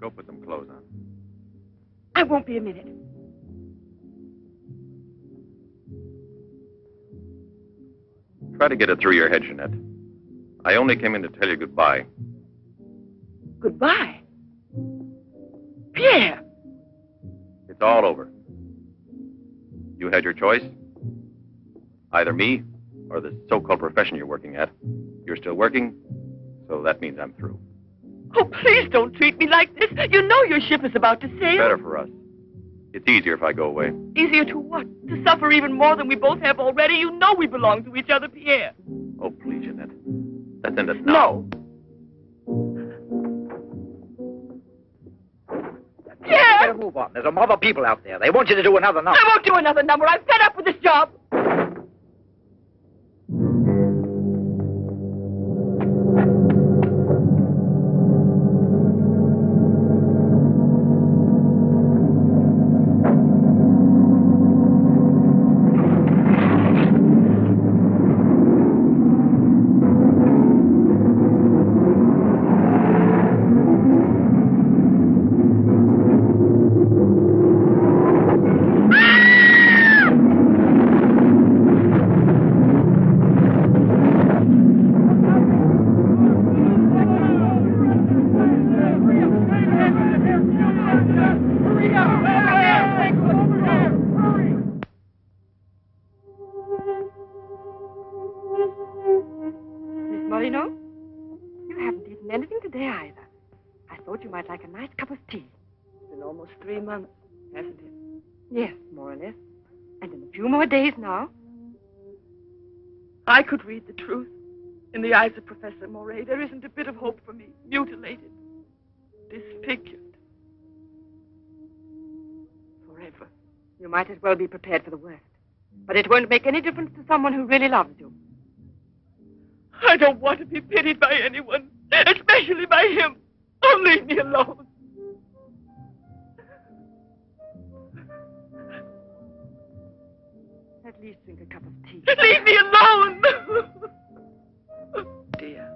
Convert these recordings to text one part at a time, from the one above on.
Go put some clothes on. I won't be a minute. Try to get it through your head, Jeanette. I only came in to tell you goodbye. Goodbye? Pierre! It's all over. You had your choice. Either me or the so-called profession you're working at. You're still working, so that means I'm through. Oh, please don't treat me like this. You know your ship is about to sail. Better for us. It's easier if I go away. Easier to what? To suffer even more than we both have already? You know we belong to each other, Pierre. Oh, please, Jeanette. Let's end it now. No. Pierre! Better move on. There's a mob of people out there. They want you to do another number. I won't do another number. I'm fed up with this job. I could read the truth. In the eyes of Professor Moret, there isn't a bit of hope for me. Mutilated. Disfigured. Forever. You might as well be prepared for the worst. But it won't make any difference to someone who really loves you. I don't want to be pitied by anyone, especially by him. Oh, leave me alone. At least drink a cup of tea. Leave me alone! Dear.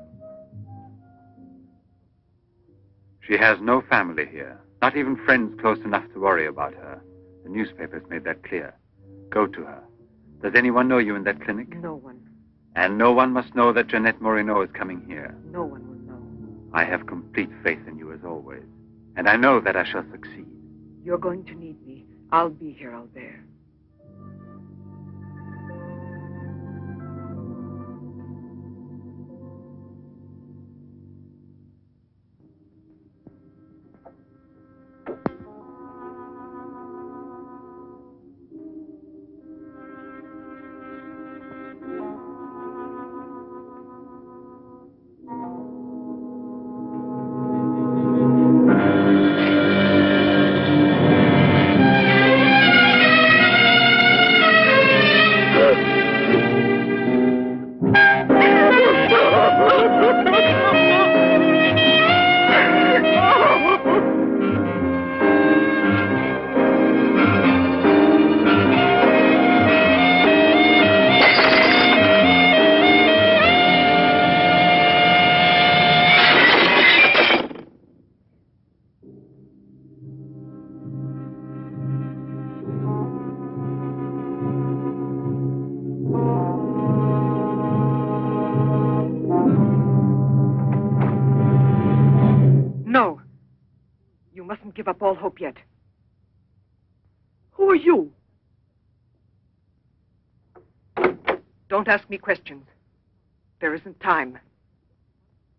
She has no family here, not even friends close enough to worry about her. The newspapers made that clear. Go to her. Does anyone know you in that clinic? No one. And no one must know that Jeanette Moreno is coming here. No one will know. I have complete faith in you as always. And I know that I shall succeed. You're going to need me. I'll be here, Albert. Give up all hope yet. Who are you? Don't ask me questions. There isn't time.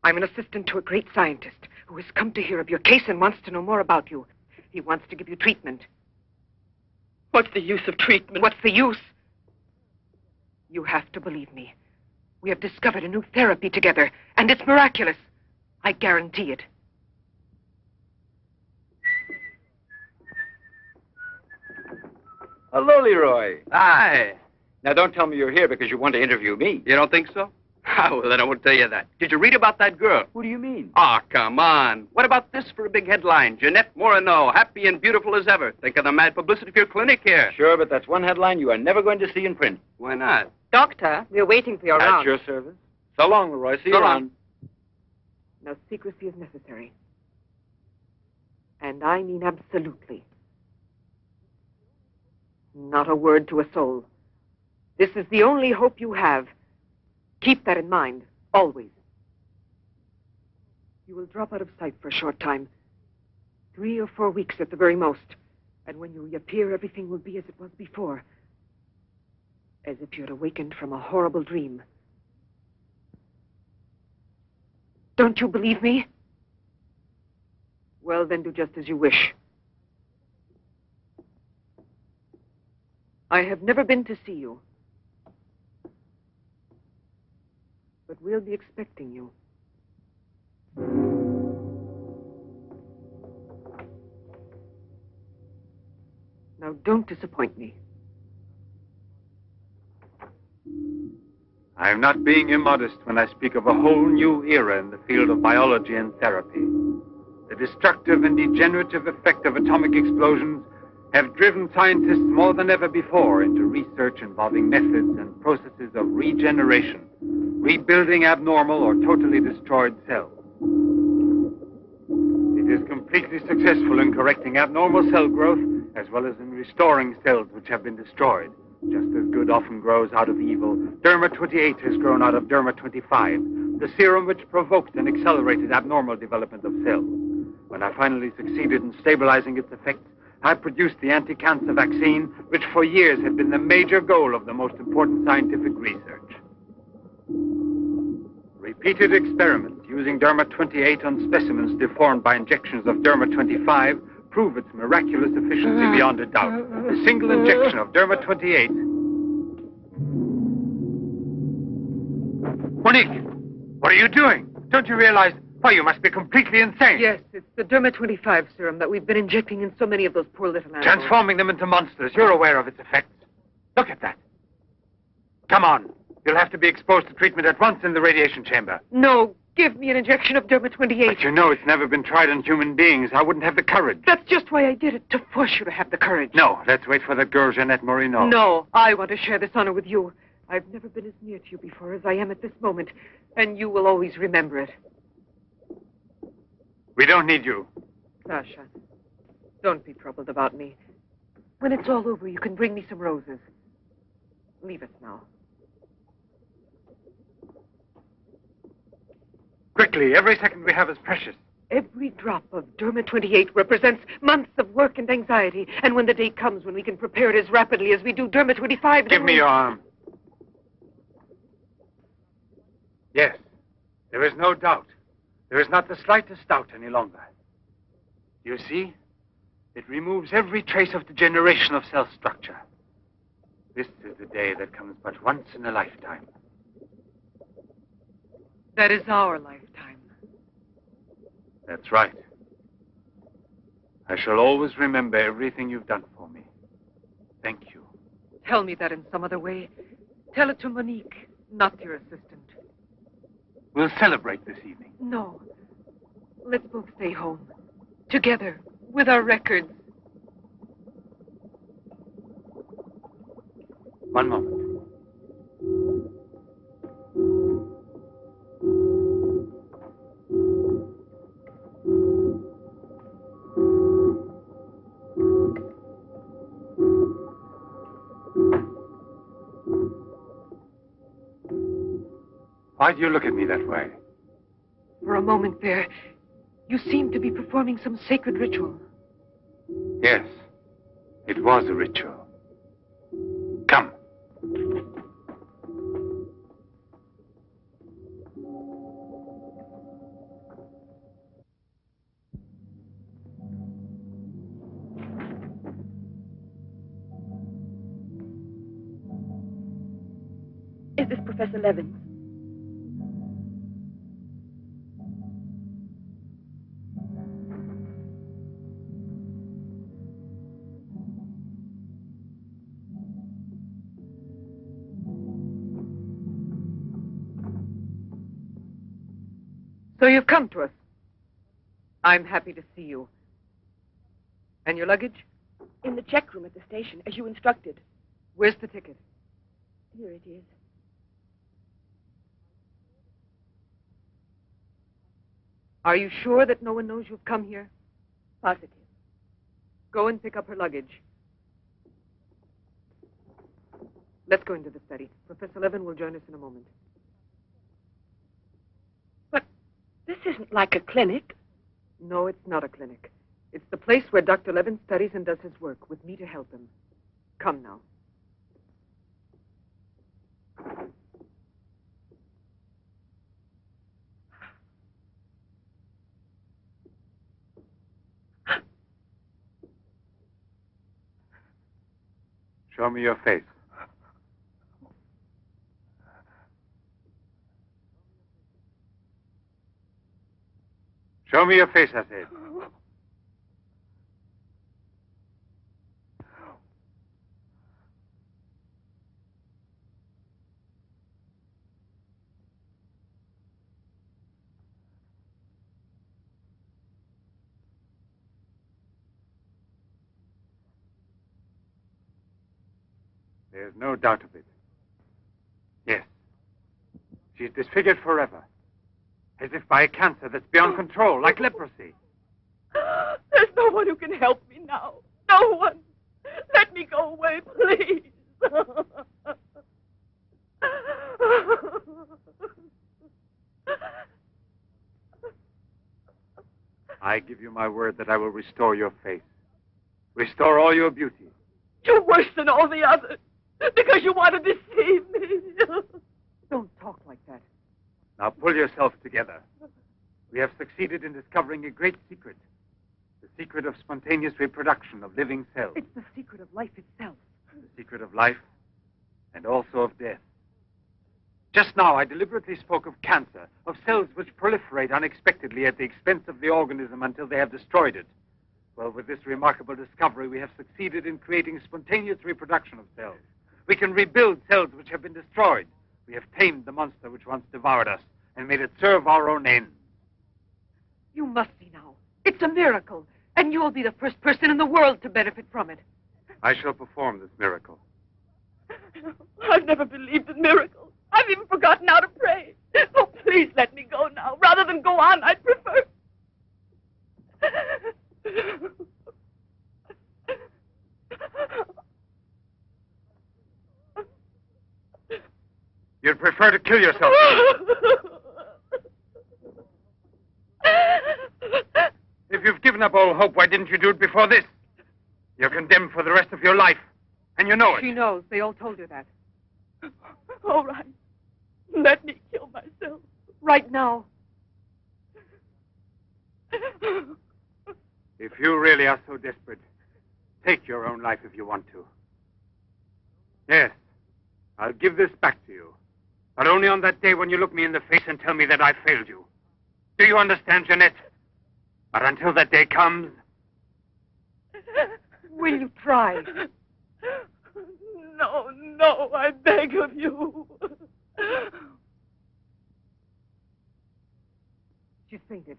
I'm an assistant to a great scientist who has come to hear of your case and wants to know more about you. He wants to give you treatment. What's the use of treatment? What's the use? You have to believe me. We have discovered a new therapy together, and it's miraculous. I guarantee it. Hello, Leroy. Hi. Now, don't tell me you're here because you want to interview me. You don't think so? Oh, well, then I won't tell you that. Did you read about that girl? What do you mean? Oh, come on. What about this for a big headline? Jeanette Moreno, happy and beautiful as ever. Think of the mad publicity for your clinic here. Sure, but that's one headline you are never going to see in print. Why not? Doctor, we're waiting for your round. At your service. So long, Leroy. See you So long. around. No secrecy is necessary. And I mean absolutely. Not a word to a soul. This is the only hope you have. Keep that in mind, always. You will drop out of sight for a short time. 3 or 4 weeks at the very most. And when you reappear, everything will be as it was before. As if you had awakened from a horrible dream. Don't you believe me? Well, then do just as you wish. I have never been to see you. But we'll be expecting you. Now, don't disappoint me. I am not being immodest when I speak of a whole new era in the field of biology and therapy. The destructive and degenerative effect of atomic explosions have driven scientists more than ever before into research involving methods and processes of regeneration, rebuilding abnormal or totally destroyed cells. It is completely successful in correcting abnormal cell growth as well as in restoring cells which have been destroyed. Just as good often grows out of evil, Derma 28 has grown out of Derma 25, the serum which provoked and accelerated abnormal development of cells. When I finally succeeded in stabilizing its effects, I produced the anti-cancer vaccine, which for years had been the major goal of the most important scientific research. Repeated experiments using Derma 28 on specimens deformed by injections of Derma 25 prove its miraculous efficiency beyond a doubt. A single injection of Derma 28... Monique, what are you doing? Don't you realize... Why, you must be completely insane. Yes, it's the Derma 25 serum that we've been injecting in so many of those poor little animals. Transforming them into monsters. You're aware of its effects. Look at that. Come on. You'll have to be exposed to treatment at once in the radiation chamber. No, give me an injection of Derma 28. But you know it's never been tried on human beings. I wouldn't have the courage. That's just why I did it, to force you to have the courage. No, let's wait for that girl, Jeanette Morino. No, I want to share this honor with you. I've never been as near to you before as I am at this moment, and you will always remember it. We don't need you. Sasha, don't be troubled about me. When it's all over, you can bring me some roses. Leave us now. Quickly, every second we have is precious. Every drop of Derma 28 represents months of work and anxiety. And when the day comes when we can prepare it as rapidly as we do Derma 25... Give me your arm. Yes, there is no doubt. There is not the slightest doubt any longer. You see, it removes every trace of degeneration of cell structure. This is the day that comes but once in a lifetime. That is our lifetime. That's right. I shall always remember everything you've done for me. Thank you. Tell me that in some other way. Tell it to Monique, not your assistant. We'll celebrate this evening. No. Let's both stay home. Together, with our records. One moment. Why do you look at me that way? For a moment there, you seemed to be performing some sacred ritual. Yes, it was a ritual. Come. Is this Professor Levin? So you've come to us. I'm happy to see you. And your luggage? In the check room at the station, as you instructed. Where's the ticket? Here it is. Are you sure that no one knows you've come here? Positive. Go and pick up her luggage. Let's go into the study. Professor Levin will join us in a moment. But this isn't like a clinic. No, it's not a clinic. It's the place where Dr. Levin studies and does his work, with me to help him. Come now. Show me your face. Show me your face, I said. There's no doubt of it. Yes. She's disfigured forever. As if by a cancer that's beyond control, like leprosy. There's no one who can help me now. No one. Let me go away, please. I give you my word that I will restore your face. Restore all your beauty. You're worse than all the others. Because you want to deceive me. Don't talk like that. Now pull yourself together. We have succeeded in discovering a great secret. The secret of spontaneous reproduction of living cells. It's the secret of life itself. The secret of life and also of death. Just now I deliberately spoke of cancer, of cells which proliferate unexpectedly at the expense of the organism until they have destroyed it. Well, with this remarkable discovery, we have succeeded in creating spontaneous reproduction of cells. We can rebuild cells which have been destroyed. We have tamed the monster which once devoured us and made it serve our own ends. You must be now. It's a miracle. And you'll be the first person in the world to benefit from it. I shall perform this miracle. I've never believed in miracles. I've even forgotten how to pray. Oh, please let me go now. Rather than go on, I'd prefer... You'd prefer to kill yourself. If you've given up all hope, why didn't you do it before this? You're condemned for the rest of your life, and you know it. She knows. They all told her that. All right. Let me kill myself. Right now. If you really are so desperate, take your own life if you want to. Yes, I'll give this back to you. But only on that day when you look me in the face and tell me that I failed you. Do you understand, Jeanette? But until that day comes... Will you try? No, I beg of you. She's fainted.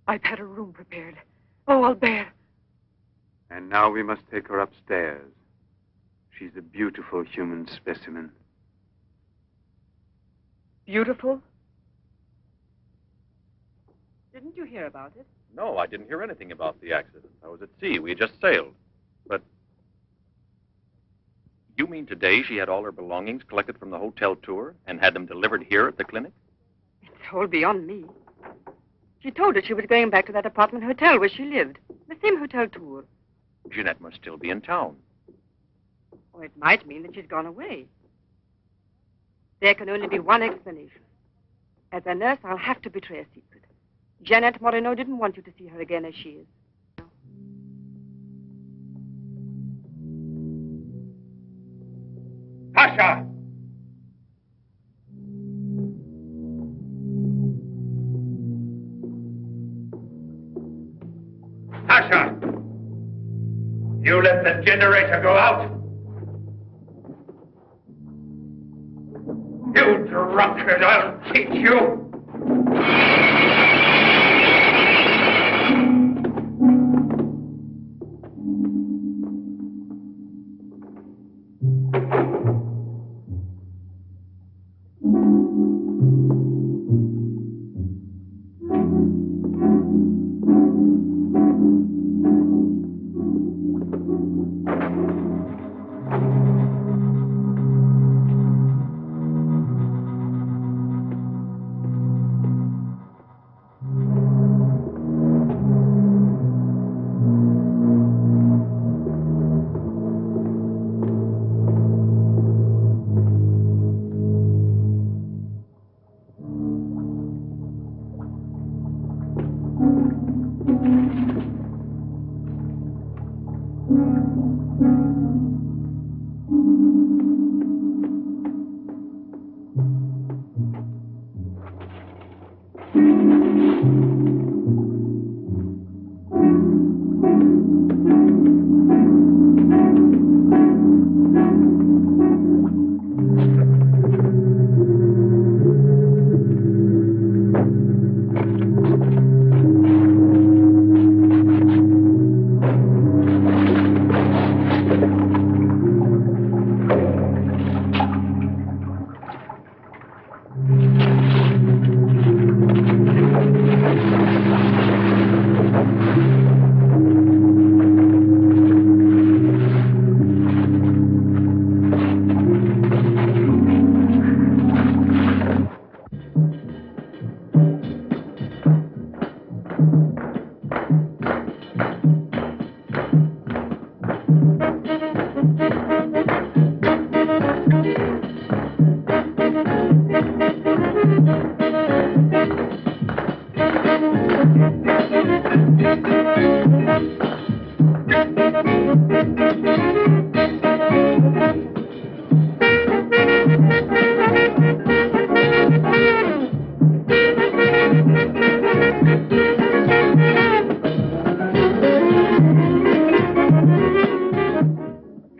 I've had a room prepared. Oh, I'll bear. And now we must take her upstairs. She's a beautiful human specimen. Beautiful? Didn't you hear about it? No, I didn't hear anything about the accident. I was at sea. We had just sailed. But you mean today she had all her belongings collected from the hotel tour and had them delivered here at the clinic? It's all beyond me. She told us she was going back to that apartment hotel where she lived. The same hotel tour. Jeanette must still be in town. Or it might mean that she's gone away. There can only be one explanation. As a nurse, I'll have to betray a secret. Jeanette Moreno didn't want you to see her again as she is. Tasha! Tasha! You let the generator go out? You drunkard, I'll teach you!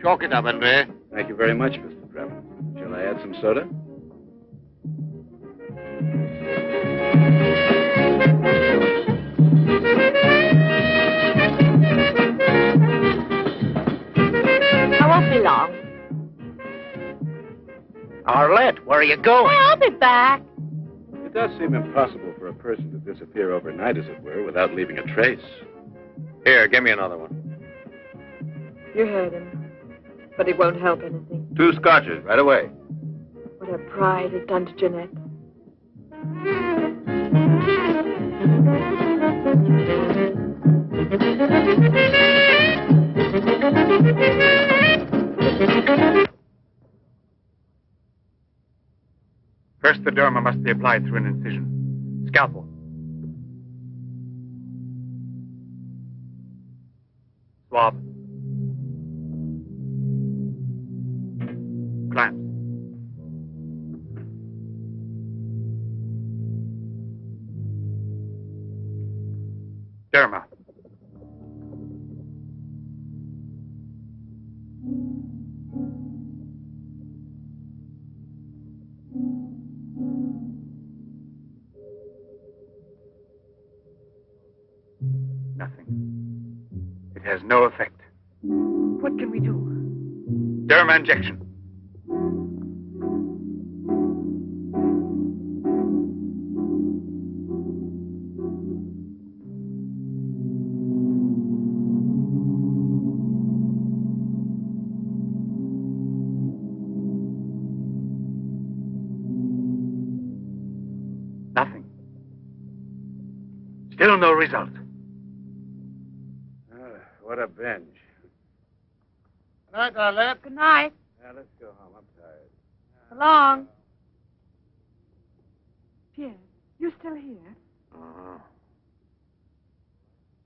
Chalk it up, Andre. Thank you very much, Mr. Trevor. Shall I add some soda? I won't be long. Arlette, where are you going? Well, I'll be back. It does seem impossible for a person to disappear overnight, as it were, without leaving a trace. Here, give me another one. You heard him. But it won't help anything. 2 scotches, right away. What her pride has done to Jeanette. First, the derma must be applied through an incision. Scalpel. Swab. Clamps. Derma. Nothing. It has no effect. What can we do? Derma injection. Nothing. Still no result. What a binge. Good night, Arlette. Good night. Now, let's go home. I'm tired. So long. Pierre, you still here? Uh-huh.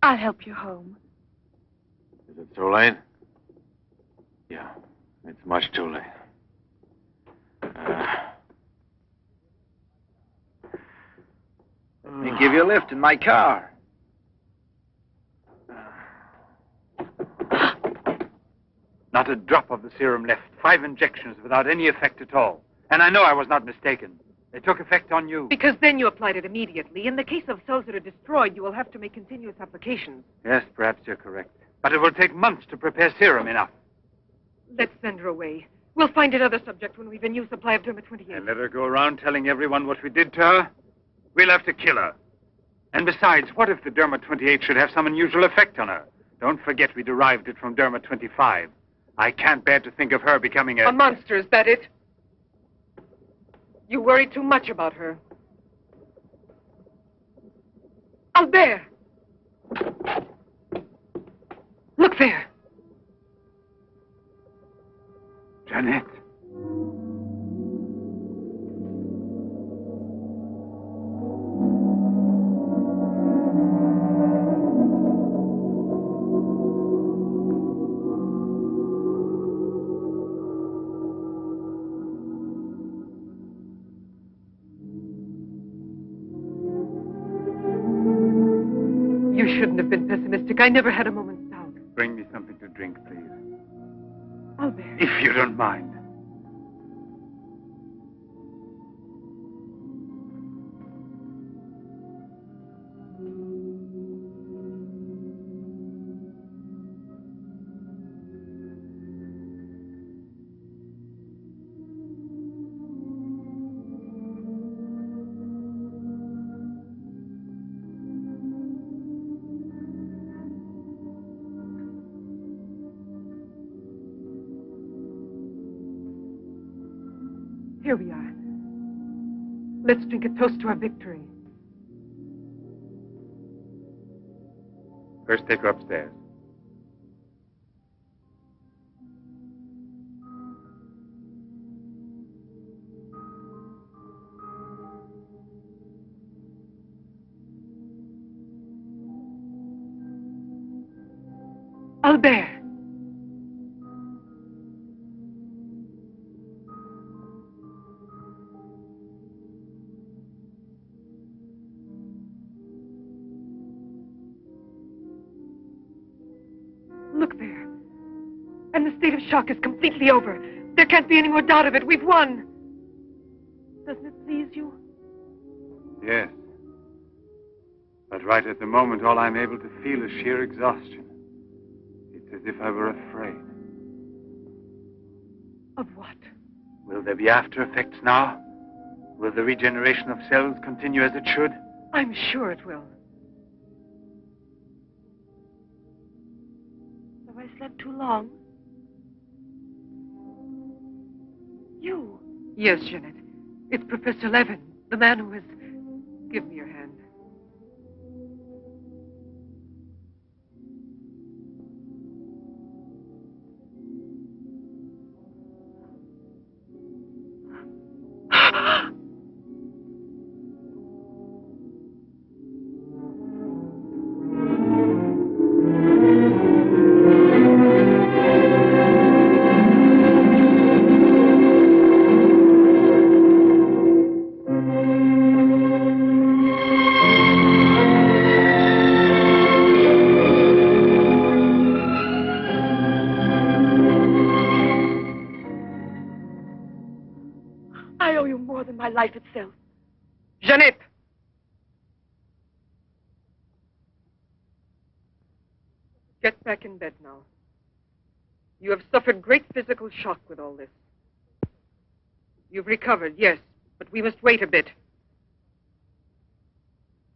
I'll help you home. Is it too late? Yeah, it's much too late. Let me give you a lift in my car. Not a drop of the serum left. 5 injections without any effect at all. And I know I was not mistaken. They took effect on you. Because then you applied it immediately. In the case of cells that are destroyed, you will have to make continuous applications. Yes, perhaps you're correct. But it will take months to prepare serum enough. Let's send her away. We'll find another subject when we've a new supply of Derma 28. And let her go around telling everyone what we did to her? We'll have to kill her. And besides, what if the Derma 28 should have some unusual effect on her? Don't forget we derived it from Derma 25. I can't bear to think of her becoming A monster, is that it? You worry too much about her. Albert! Look there. Jeanette. You shouldn't have been pessimistic. I never had a moment's doubt. Bring me something to drink, please. Albert. If you don't mind. Here we are. Let's drink a toast to our victory. First, take her upstairs. Albert. Look there. And the state of shock is completely over. There can't be any more doubt of it. We've won. Doesn't it please you? Yes. But right at the moment, all I'm able to feel is sheer exhaustion. It's as if I were afraid. Of what? Will there be after effects now? Will the regeneration of cells continue as it should? I'm sure it will. Have I slept too long? You? Yes, Jeanette. It's Professor Levin, the man who has... Give me your hand. My life itself. Jeanette! Get back in bed now. You have suffered great physical shock with all this. You've recovered, yes, but we must wait a bit.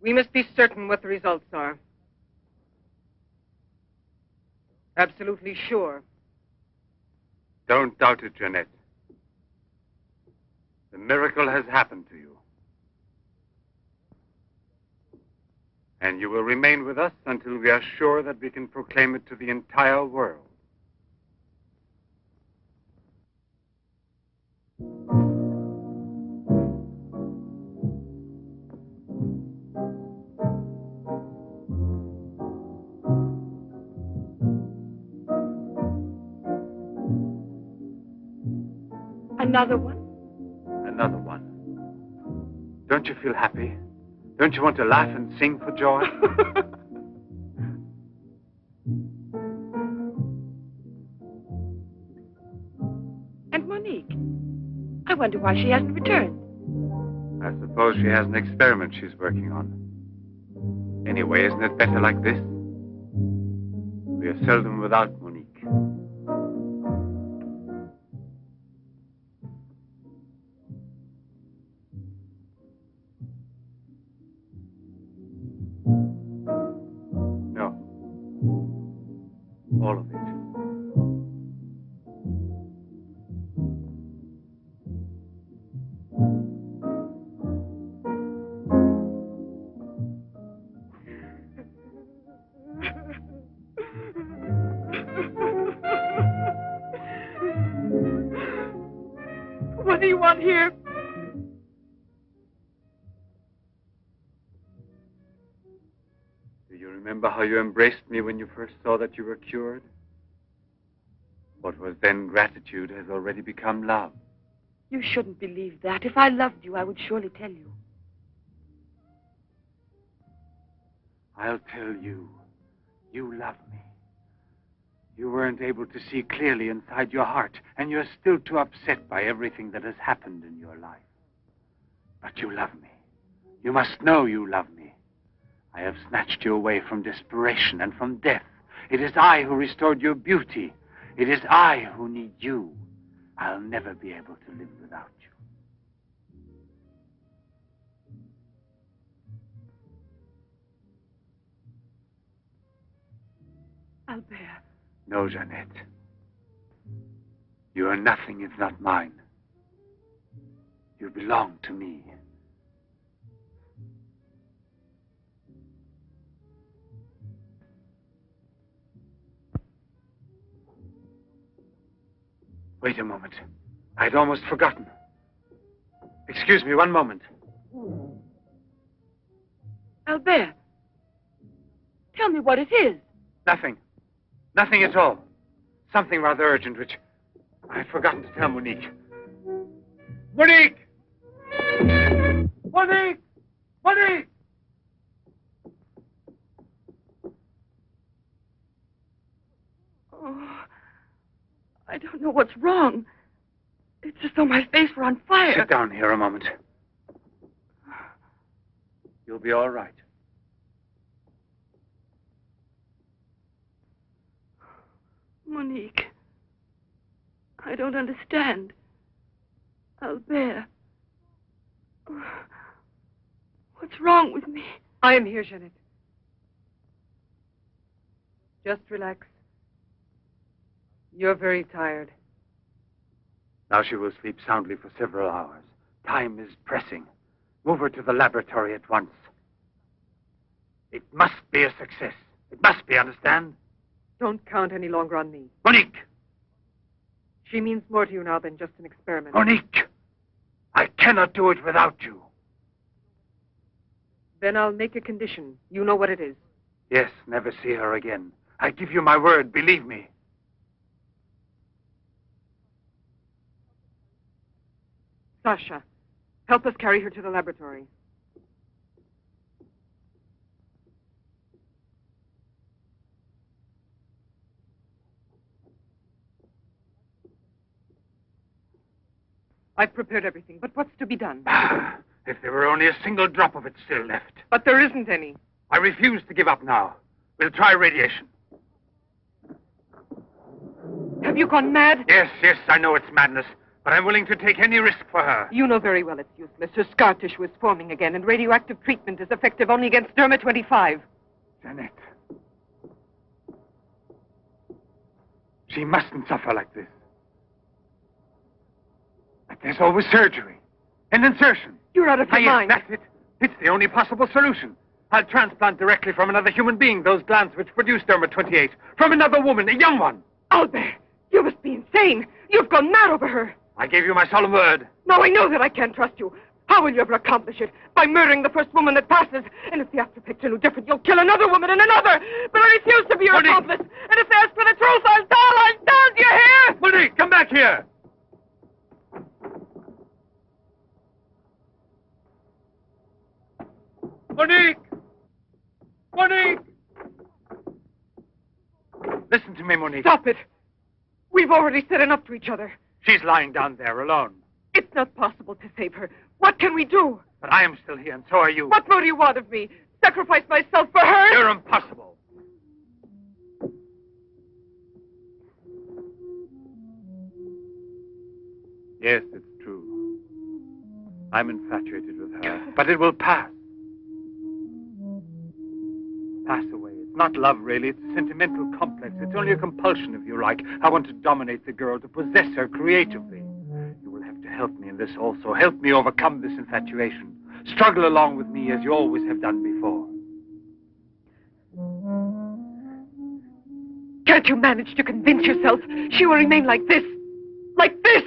We must be certain what the results are. Absolutely sure. Don't doubt it, Jeanette. The miracle has happened to you. And you will remain with us until we are sure that we can proclaim it to the entire world. Another one? Another one. Don't you feel happy? Don't you want to laugh and sing for joy? And Monique? I wonder why she hasn't returned. I suppose she has an experiment she's working on. Anyway, isn't it better like this? We are seldom without Monique. All of it. What do you want here? Do you remember how you embraced me when you first saw that you were cured? What was then gratitude has already become love. You shouldn't believe that. If I loved you, I would surely tell you. I'll tell you. You love me. You weren't able to see clearly inside your heart, and you're still too upset by everything that has happened in your life. But you love me. You must know you love me. I have snatched you away from desperation and from death. It is I who restored your beauty. It is I who need you. I'll never be able to live without you. Albert. No, Jeanette. You are nothing if not mine. You belong to me. Wait a moment. I'd almost forgotten. Excuse me, one moment. Albert. Tell me what it is. Nothing. Nothing at all. Something rather urgent, which I'd forgotten to tell Monique. Monique! Monique! Monique! Oh, I don't know what's wrong. It's as though my face were on fire. Sit down here a moment. You'll be all right. Monique. I don't understand. Albert. What's wrong with me? I am here, Jeanette. Just relax. You're very tired. Now she will sleep soundly for several hours. Time is pressing. Move her to the laboratory at once. It must be a success. It must be, understand? Don't count any longer on me. Monique! She means more to you now than just an experiment. Monique! I cannot do it without you. Then I'll make a condition. You know what it is. Yes, never see her again. I give you my word, believe me. Sasha, help us carry her to the laboratory. I've prepared everything, but what's to be done? If there were only a single drop of it still left. But there isn't any. I refuse to give up now. We'll try radiation. Have you gone mad? Yes, I know it's madness, but I'm willing to take any risk for her. You know very well it's useless. Her scar tissue is forming again, and radioactive treatment is effective only against Derma 25. Jeanette. She mustn't suffer like this. But there's always surgery. An insertion. You're out of your mind. That's it. It's the only possible solution. I'll transplant directly from another human being those glands which produce Derma 28. From another woman, a young one. Albert, you must be insane. You've gone mad over her. I gave you my solemn word. Now I know that I can't trust you. How will you ever accomplish it? By murdering the first woman that passes. And if the after picture no different, you'll kill another woman and another. But I refuse to be your accomplice. And if they ask for the truth, I'll tell. Do you hear? Monique, come back here. Monique! Monique! Listen to me, Monique. Stop it. We've already said enough to each other. She's lying down there alone. It's not possible to save her. What can we do? But I am still here, and so are you. What more do you want of me? Sacrifice myself for her? You're impossible. Yes, it's true. I'm infatuated with her. But it will pass. Pass away at Not love, really. It's a sentimental complex. It's only a compulsion, if you like. I want to dominate the girl, to possess her creatively. You will have to help me in this also. Help me overcome this infatuation. Struggle along with me as you always have done before. Can't you manage to convince yourself she will remain like this? Like this?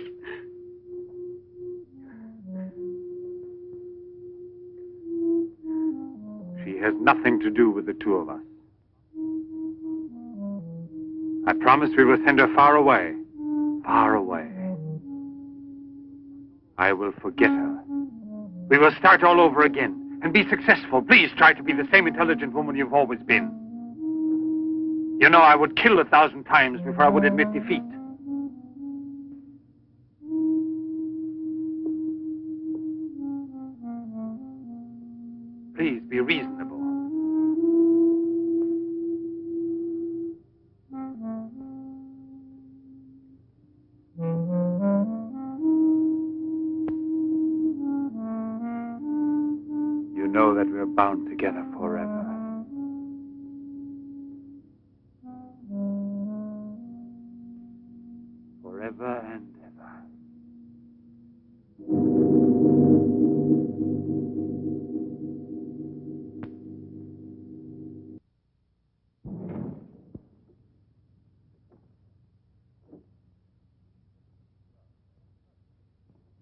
She has nothing to do with the two of us. I promise we will send her far away. Far away. I will forget her. We will start all over again and be successful. Please try to be the same intelligent woman you've always been. You know, I would kill 1,000 times before I would admit defeat. Please be reasonable. You know that we're bound together forever. Forever and ever.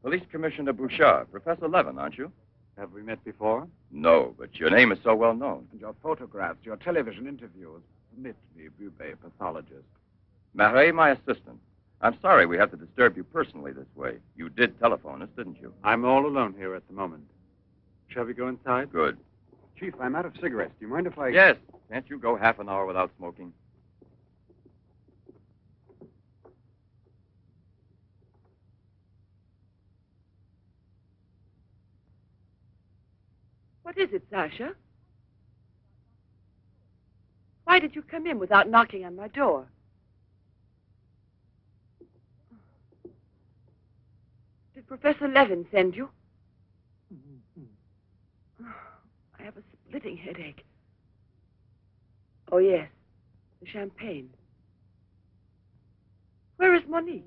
Police Commissioner Bouchard, Professor Levin, aren't you? Have we met before? No, but your name is so well known. And your photographs, your television interviews. Permit me, Bube, pathologist. Marais, my assistant. I'm sorry we have to disturb you personally this way. You did telephone us, didn't you? I'm all alone here at the moment. Shall we go inside? Good. Chief, I'm out of cigarettes. Do you mind if I... Yes. Can't you go half an hour without smoking? What is it, Sasha? Why did you come in without knocking on my door? Did Professor Levin send you? I have a splitting headache. Oh, yes. The champagne. Where is Monique?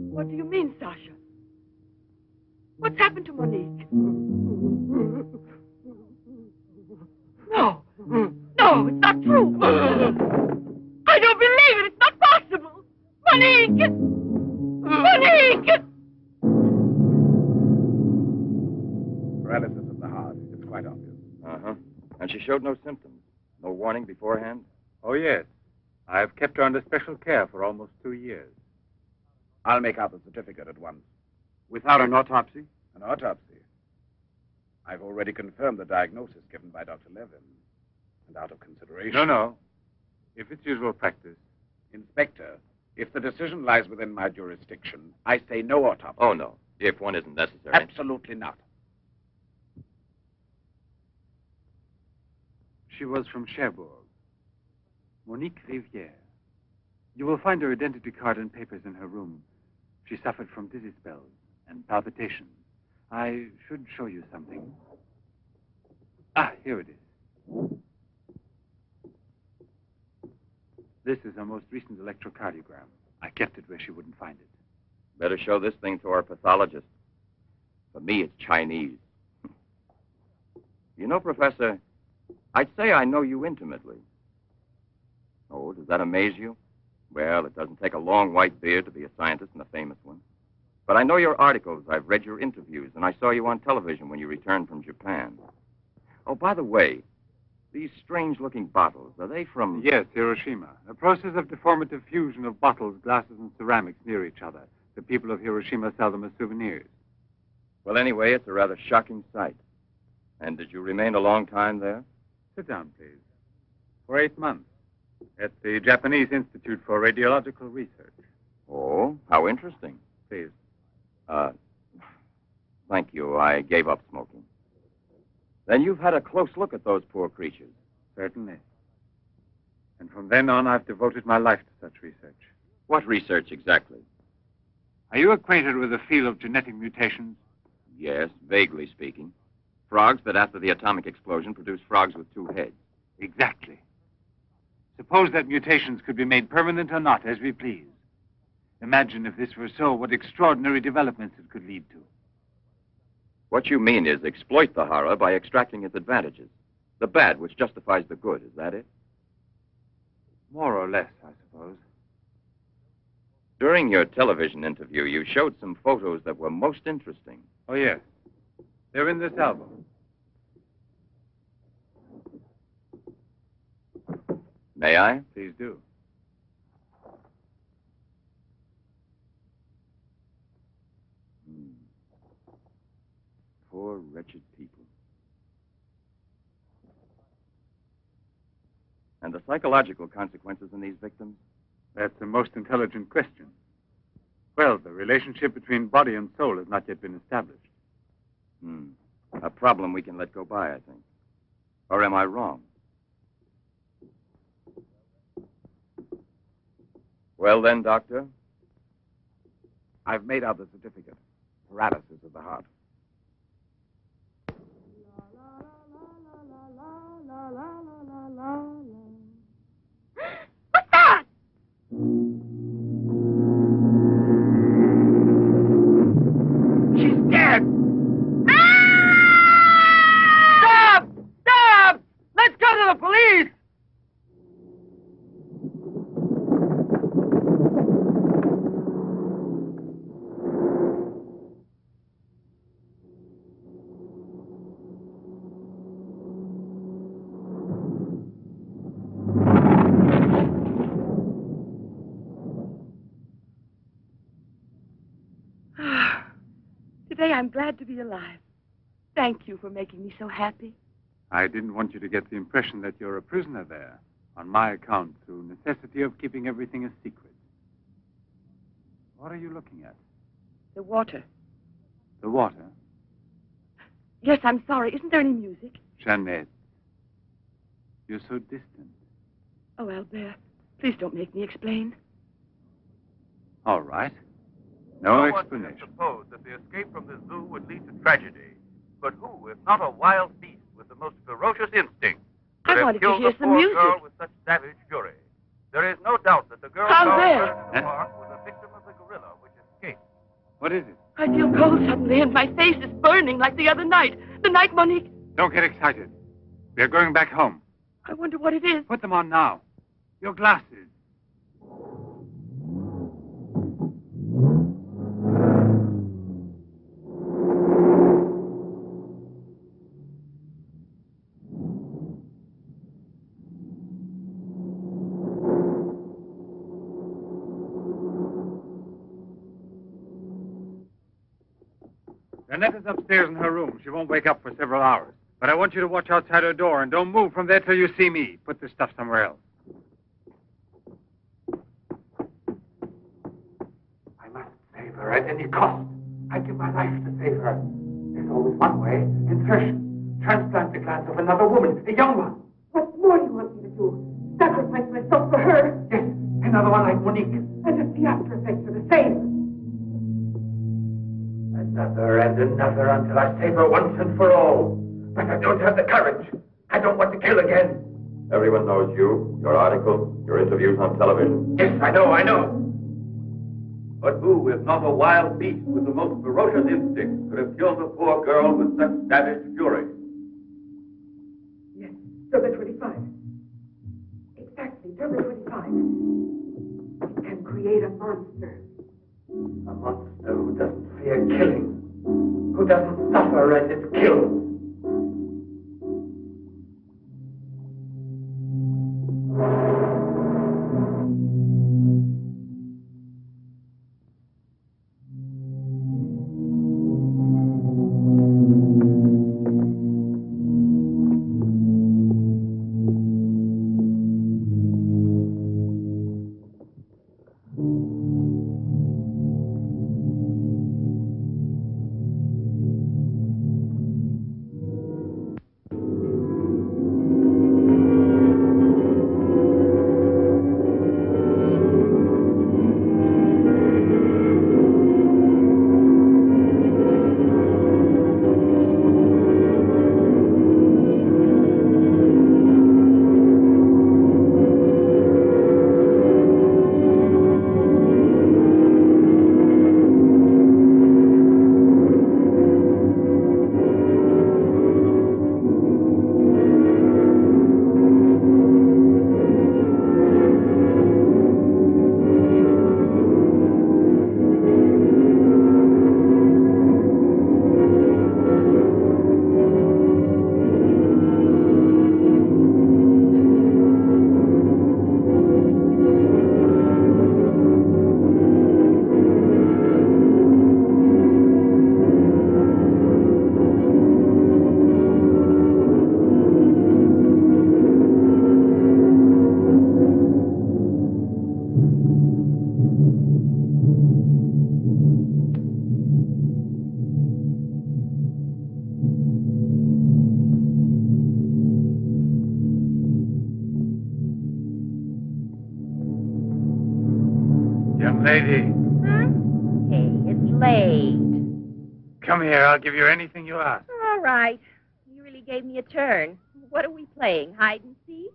What do you mean, Sasha? What's happened to Monique? No. No, it's not true. I don't believe it. It's not possible. Monique! Monique! Paralysis of the heart. It's quite obvious. Uh-huh. And she showed no symptoms? No warning beforehand? Oh, yes. I have kept her under special care for almost 2 years. I'll make out the certificate at once. Without an autopsy? An autopsy? I've already confirmed the diagnosis given by Dr. Levin. And out of consideration... No. If it's usual practice. Inspector, if the decision lies within my jurisdiction, I say no autopsy. Oh, no. If one isn't necessary. Absolutely not. She was from Cherbourg. Monique Rivière. You will find her identity card and papers in her room. She suffered from dizzy spells and palpitations. I should show you something. Ah, here it is. This is her most recent electrocardiogram. I kept it where she wouldn't find it. Better show this thing to our pathologist. For me, it's Chinese. You know, Professor, I'd say I know you intimately. Oh, does that amaze you? Well, it doesn't take a long white beard to be a scientist and a famous one. But I know your articles, I've read your interviews, and I saw you on television when you returned from Japan. Oh, by the way, these strange-looking bottles, are they from... Yes, Hiroshima. A process of deformative fusion of bottles, glasses, and ceramics near each other. The people of Hiroshima sell them as souvenirs. Well, anyway, it's a rather shocking sight. And did you remain a long time there? Sit down, please. For 8 months. At the Japanese Institute for Radiological Research. Oh, how interesting. Please. Thank you. I gave up smoking. Then you've had a close look at those poor creatures. Certainly. And from then on, I've devoted my life to such research. What research exactly? Are you acquainted with the field of genetic mutations? Yes, vaguely speaking. Frogs that after the atomic explosion produce frogs with two heads. Exactly. Suppose that mutations could be made permanent or not, as we please. Imagine if this were so, what extraordinary developments it could lead to. What you mean is exploit the horror by extracting its advantages. The bad which justifies the good, is that it? More or less, I suppose. During your television interview, you showed some photos that were most interesting. Oh, yes. They're in this album. May I? Please do. Poor, wretched people. And the psychological consequences in these victims? That's the most intelligent question. Well, the relationship between body and soul has not yet been established. A problem we can let go by, I think. Or am I wrong? Well then, Doctor? I've made out the certificate. Paralysis of the heart. What's that? She's dead! Stop! Stop! Let's go to the police! Today I'm glad to be alive. Thank you for making me so happy. I didn't want you to get the impression that you're a prisoner there, on my account, through necessity of keeping everything a secret. What are you looking at? The water. The water? Yes, I'm sorry. Isn't there any music? Jeanette. You're so distant. Oh, Albert, please don't make me explain. All right. No explanation. Suppose that the escape from the zoo would lead to tragedy. But who, if not a wild beast with the most ferocious instinct, could I have wanted to killed hear the some poor music. girl with such savage fury? There is no doubt that the girl How found there? first in the park was a victim of the gorilla which escaped. What is it? I feel cold suddenly, and my face is burning like the other night. The night Monique... Don't get excited. We're going back home. I wonder what it is. Put them on now. Your glasses. Jeanette is upstairs in her room. She won't wake up for several hours. But I want you to watch outside her door and don't move from there till you see me. Put this stuff somewhere else. I must save her at any cost. I'd give my life to save her. There's always one way. Insertion. Transplant the glands of another woman, a young one. What more do you want me to do? Sacrifice myself for her? Yes, another one like Monique. And if the after effects are the same. Another and another until I save her once and for all. But I don't have the courage. I don't want to kill again. Everyone knows you, your articles, your interviews on television. Yes, I know. But who, if not a wild beast with the most ferocious instinct, could have killed the poor girl with such savage fury? Yes, Derma 25. Exactly, Derma 25. It can create a monster. A monster who doesn't fear killing. Who doesn't suffer as it's killed. Young lady. Huh? Hey, it's late. Come here. I'll give you anything you ask. All right. You really gave me a turn. What are we playing, hide and seek?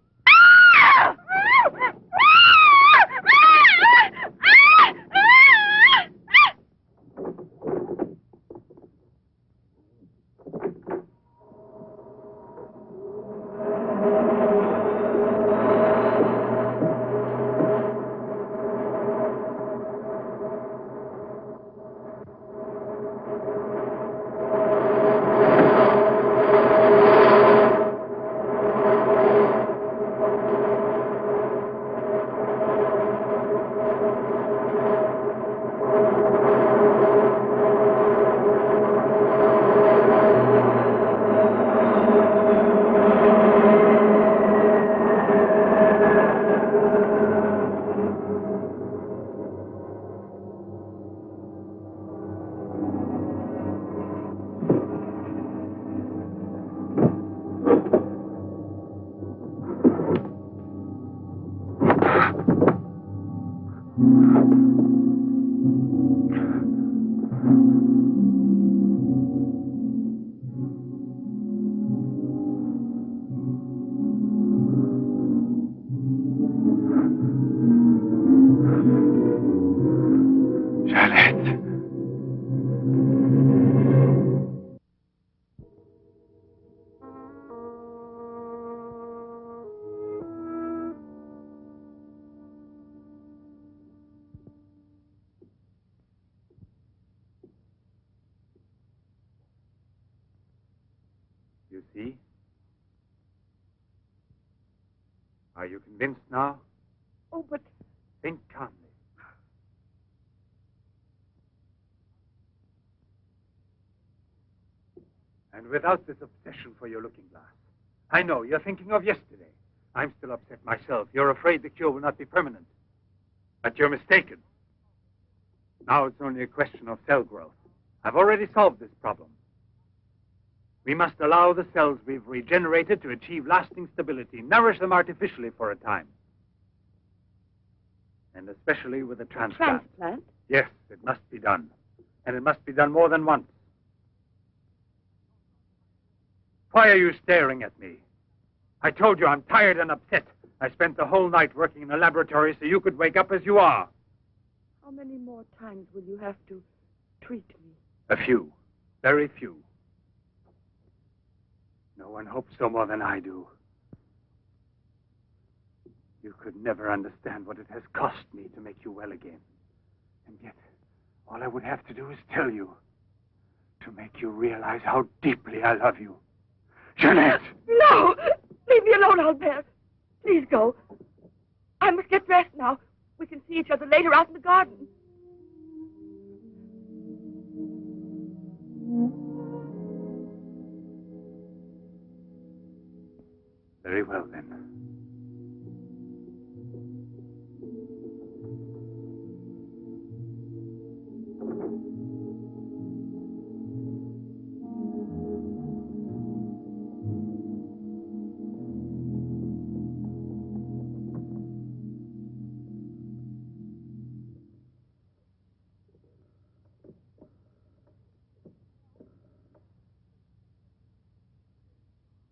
You see? Are you convinced now? Oh, but... Think calmly. And without this obsession for your looking glass. I know, you're thinking of yesterday. I'm still upset myself. You're afraid the cure will not be permanent. But you're mistaken. Now it's only a question of cell growth. I've already solved this problem. We must allow the cells we've regenerated to achieve lasting stability, nourish them artificially for a time. And especially with a transplant. Transplant? Yes, it must be done. And it must be done more than once. Why are you staring at me? I told you I'm tired and upset. I spent the whole night working in a laboratory so you could wake up as you are. How many more times will you have to treat me? A few. Very few. No one hopes so more than I do. You could never understand what it has cost me to make you well again. And yet, all I would have to do is tell you. To make you realize how deeply I love you. Jeanette! No! Leave me alone, Albert. Please go. I must get dressed now. We can see each other later out in the garden. Very well, then.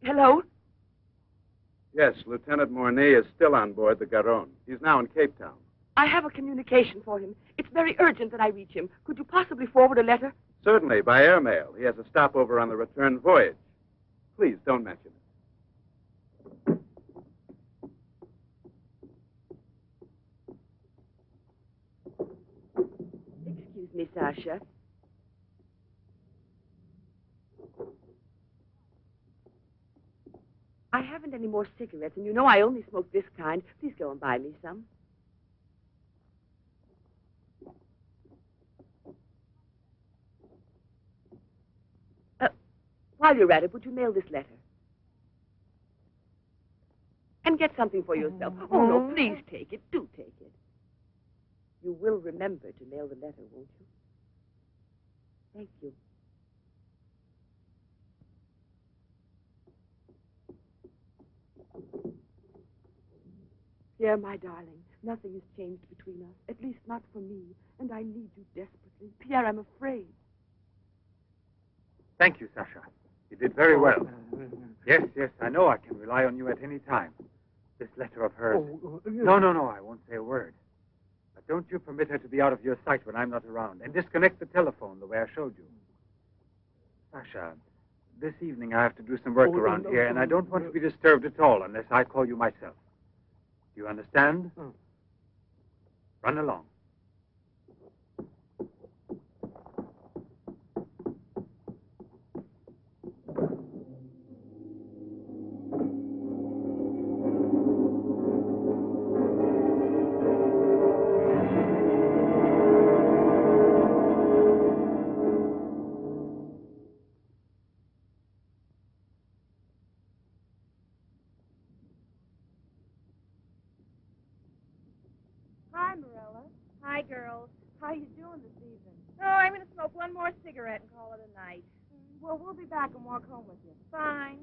Hello? Yes, Lieutenant Mornay is still on board the Garonne. He's now in Cape Town. I have a communication for him. It's very urgent that I reach him. Could you possibly forward a letter? Certainly, by airmail. He has a stopover on the return voyage. Please, don't mention it. Excuse me, Sasha. I haven't any more cigarettes, and you know I only smoke this kind. Please go and buy me some. While you're at it, would you mail this letter? And get something for yourself. Oh, no, please take it. Do take it. You will remember to mail the letter, won't you? Thank you. Here, my darling, Nothing has changed between us, at least not for me. And I need you desperately. Pierre, I'm afraid. Thank you, Sasha. You did very well. Yes, I know I can rely on you at any time. This letter of hers... No, I won't say a word. But don't you permit her to be out of your sight when I'm not around. And disconnect the telephone the way I showed you. Sasha, this evening I have to do some work around here, and I don't want to be disturbed at all unless I call you myself. Do you understand? Run along. Hi, Marilla. Hi, girls. How you doing this evening? Oh, I'm going to smoke one more cigarette and call it a night. Well, we'll be back and walk home with you. Fine.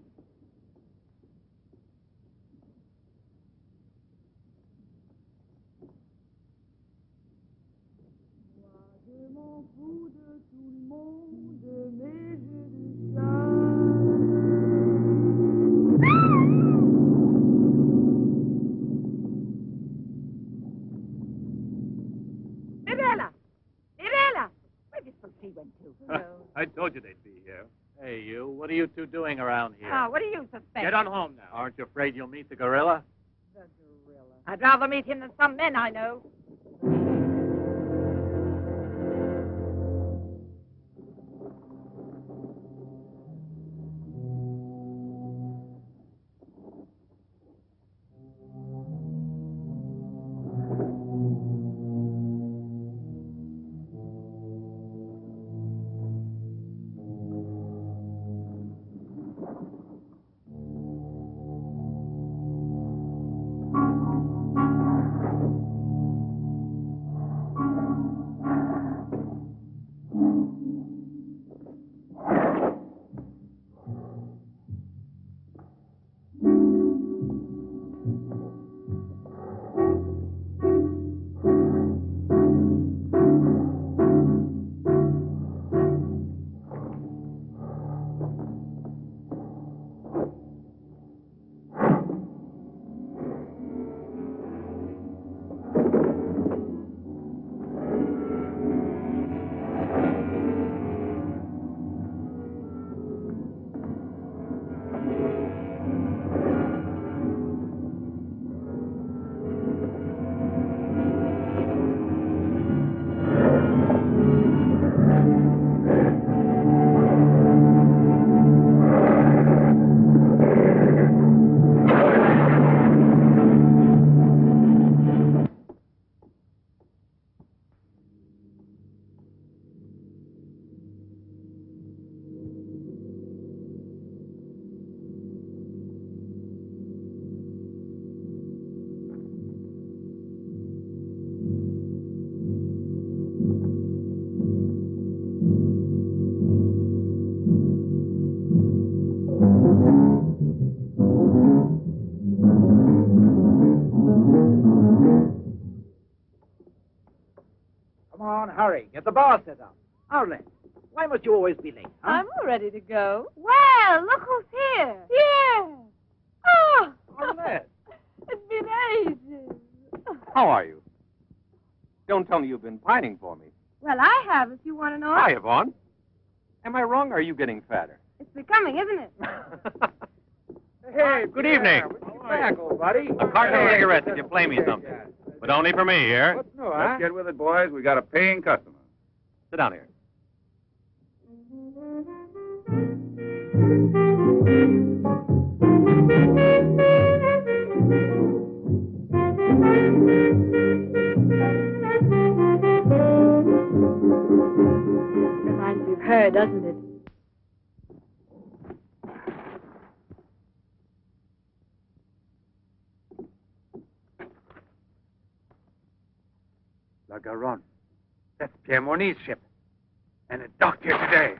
I told you they'd be here. Hey, you. What are you two doing around here? Oh, what do you suspect? Get on home now. Aren't you afraid you'll meet the gorilla? The gorilla. I'd rather meet him than some men I know. Hurry, get the bar set up. Arlen, why must you always be late? Huh? I'm all ready to go. Well, look who's here. Yeah. Oh, Arlen. it's been ages. How are you? Don't tell me you've been pining for me. Well, I have, if you want to know. Hi, Yvonne. Am I wrong, or are you getting fatter? It's becoming, isn't it? Hey, Good evening. Back, old buddy. A carton of cigarettes if you play me something. But only for me here. Let's get with it, boys. We got a paying customer. Sit down here. Reminds me of her, doesn't it? La Garonne. That's Pierre Morny's ship. And it docked here today.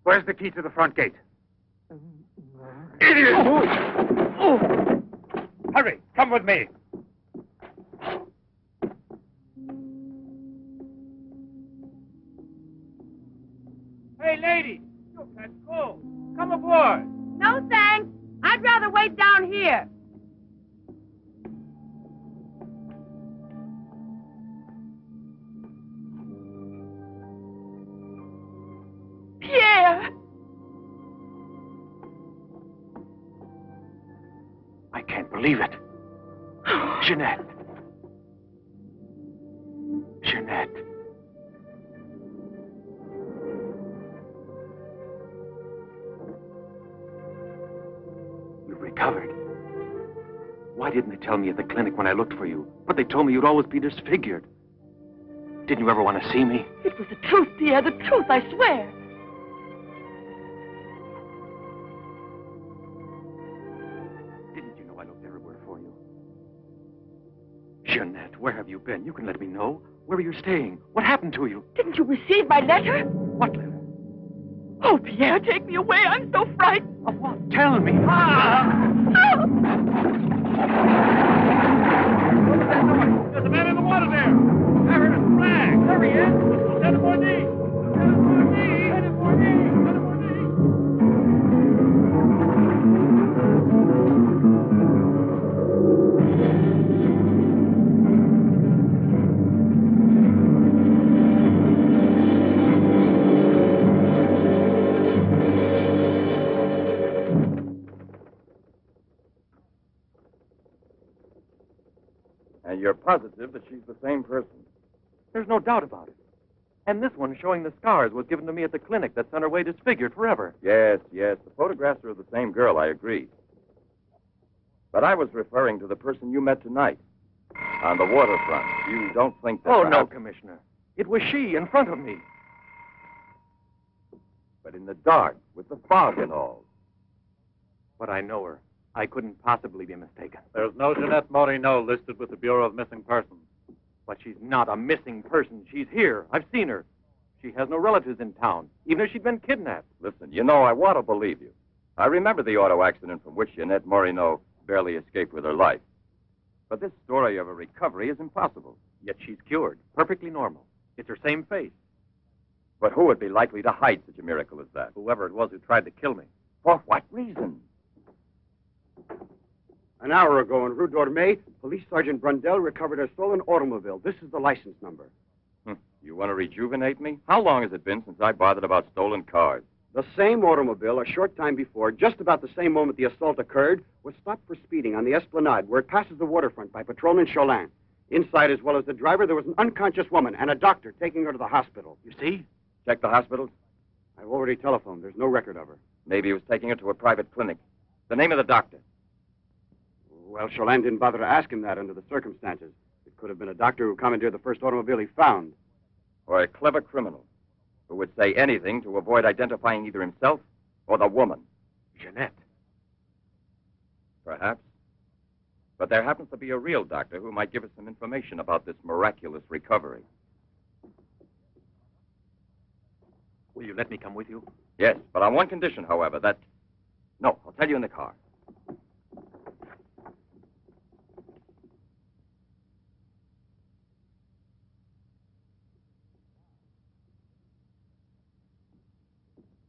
Where's the key to the front gate? Idiot! Hurry, come with me. Hey, lady, you'll catch cold. Come aboard. No, thanks. I'd rather wait down here. Pierre! I can't believe it. Jeanette. Jeanette. You've recovered. Why didn't they tell me at the clinic when I looked for you? But they told me you'd always be disfigured. Didn't you ever want to see me? It was the truth, Pierre, the truth, I swear. Didn't you know I looked everywhere for you? Jeanette, where have you been? You can let me know. Where are you staying? What happened to you? Didn't you receive my letter? What letter? Oh, Pierre, take me away. I'm so frightened. Of what? Tell me. There's a man in the water there. I heard a flag. There he is. Lieutenant Mornay. Lieutenant Mornay. Lieutenant Mornay. Lieutenant Mornay. And you're positive that she's the same person? There's no doubt about it. And this one showing the scars was given to me at the clinic that sent her away disfigured forever. Yes, yes. The photographs are of the same girl, I agree. But I was referring to the person you met tonight on the waterfront. You don't think that... Oh, no, Commissioner. It was she in front of me. But in the dark, with the fog and all. But I know her. I couldn't possibly be mistaken. There's no Jeanette Morino listed with the Bureau of Missing Persons. But she's not a missing person. She's here. I've seen her. She has no relatives in town, even if she'd been kidnapped. Listen, you know, I want to believe you. I remember the auto accident from which Jeanette Morino barely escaped with her life. But this story of a recovery is impossible. Yet she's cured, perfectly normal. It's her same face. But who would be likely to hide such a miracle as that? Whoever it was who tried to kill me. For what reason? An hour ago in Rue Dormay, Police Sergeant Brundell recovered a stolen automobile. This is the license number. You want to rejuvenate me? How long has it been since I bothered about stolen cars? The same automobile, a short time before, just about the same moment the assault occurred, was stopped for speeding on the Esplanade, where it passes the waterfront, by Patrolman Cholin. Inside, as well as the driver, there was an unconscious woman and a doctor taking her to the hospital. You see? Check the hospitals? I've already telephoned. There's no record of her. Maybe he was taking her to a private clinic. The name of the doctor? Well, Cholin didn't bother to ask him that under the circumstances. It could have been a doctor who commandeered the first automobile he found. Or a clever criminal who would say anything to avoid identifying either himself or the woman. Jeanette. Perhaps. But there happens to be a real doctor who might give us some information about this miraculous recovery. Will you let me come with you? Yes, but on one condition, however, that... No, I'll tell you in the car.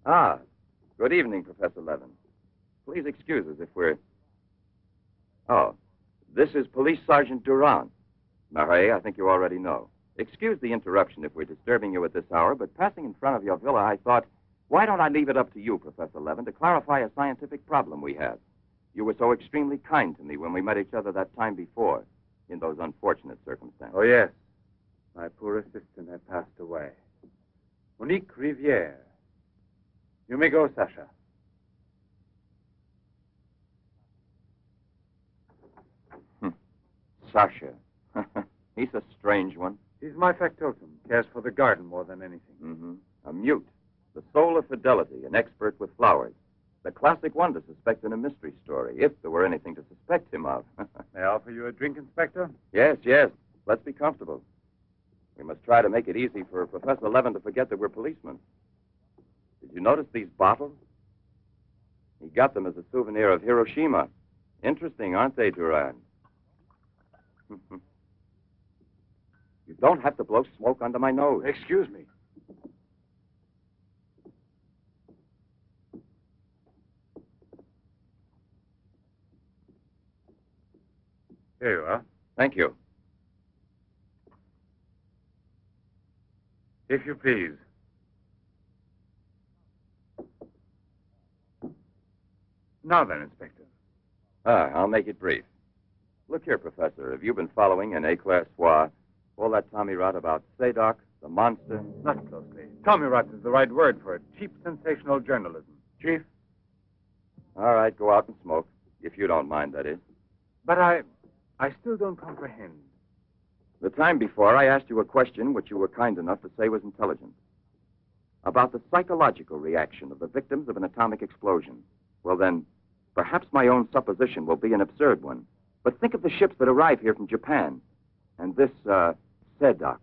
Ah, good evening, Professor Levin. Please excuse us if we're... Oh, this is Police Sergeant Durand. Marais, I think you already know. Excuse the interruption if we're disturbing you at this hour, but passing in front of your villa, I thought, why don't I leave it up to you, Professor Levin, to clarify a scientific problem we had? You were so extremely kind to me when we met each other that time before, in those unfortunate circumstances. Oh, yes. My poor assistant had passed away. Monique Rivière. You may go, Sasha. Sasha. He's a strange one. He's my factotum. Cares for the garden more than anything. Mm-hmm. A mute. The soul of fidelity, an expert with flowers. The classic one to suspect in a mystery story, if there were anything to suspect him of. May I offer you a drink, Inspector? Yes, yes. Let's be comfortable. We must try to make it easy for Professor Levin to forget that we're policemen. Did you notice these bottles? He got them as a souvenir of Hiroshima. Interesting, aren't they, Durand? You don't have to blow smoke under my nose. Excuse me. Here you are. Thank you. If you please. Now then, Inspector. I'll make it brief. Look here, Professor. Have you been following in A-class soir all that Tommy rot about Seddok, the monster? Not closely. Tommy rot is the right word for it. Cheap, sensational journalism. Chief? All right, go out and smoke. If you don't mind, that is. But I still don't comprehend. The time before, I asked you a question which you were kind enough to say was intelligent. About the psychological reaction of the victims of an atomic explosion. Well, then, perhaps my own supposition will be an absurd one. But think of the ships that arrive here from Japan. And this, Seddok.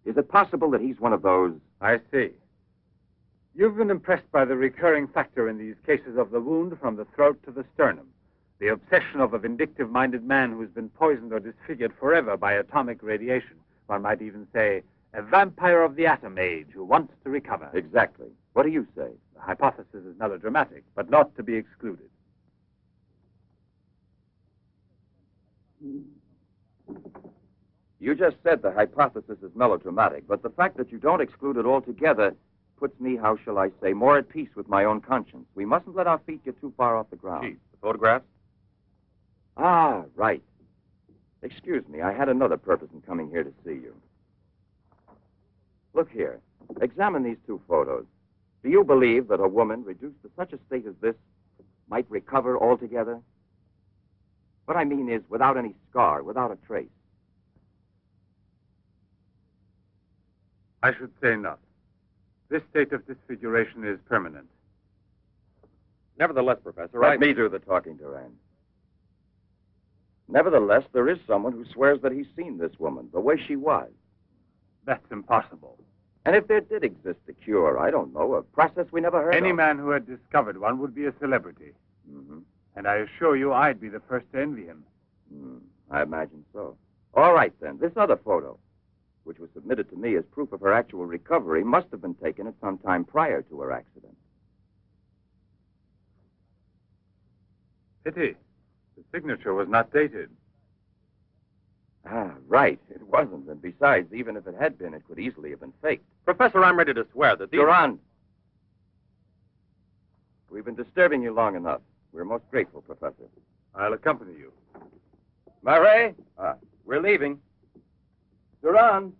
Is it possible that he's one of those? I see. You've been impressed by the recurring factor in these cases of the wound from the throat to the sternum. The obsession of a vindictive-minded man who's been poisoned or disfigured forever by atomic radiation. One might even say, a vampire of the atom age who wants to recover. Exactly. What do you say? The hypothesis is melodramatic, but not to be excluded. You just said the hypothesis is melodramatic, but the fact that you don't exclude it altogether puts me, how shall I say, more at peace with my own conscience. We mustn't let our feet get too far off the ground. Chief, the photographs? Ah, right. Excuse me, I had another purpose in coming here to see you. Look here. Examine these two photos. Do you believe that a woman reduced to such a state as this might recover altogether? What I mean is without any scar, without a trace. I should say not. This state of disfiguration is permanent. Nevertheless, Professor, Let me do the talking, Durand. Nevertheless, there is someone who swears that he's seen this woman, the way she was. That's impossible. And if there did exist a cure, I don't know, a process we never heard of. Any man who had discovered one would be a celebrity. Mm-hmm. And I assure you I'd be the first to envy him. I imagine so. All right, then. This other photo, which was submitted to me as proof of her actual recovery, must have been taken at some time prior to her accident. Pity. The signature was not dated. Ah, right. It wasn't. And besides, even if it had been, it could easily have been faked. Professor, I'm ready to swear that these... Durand! We've been disturbing you long enough. We're most grateful, Professor. I'll accompany you. Murray! We're leaving. Durand!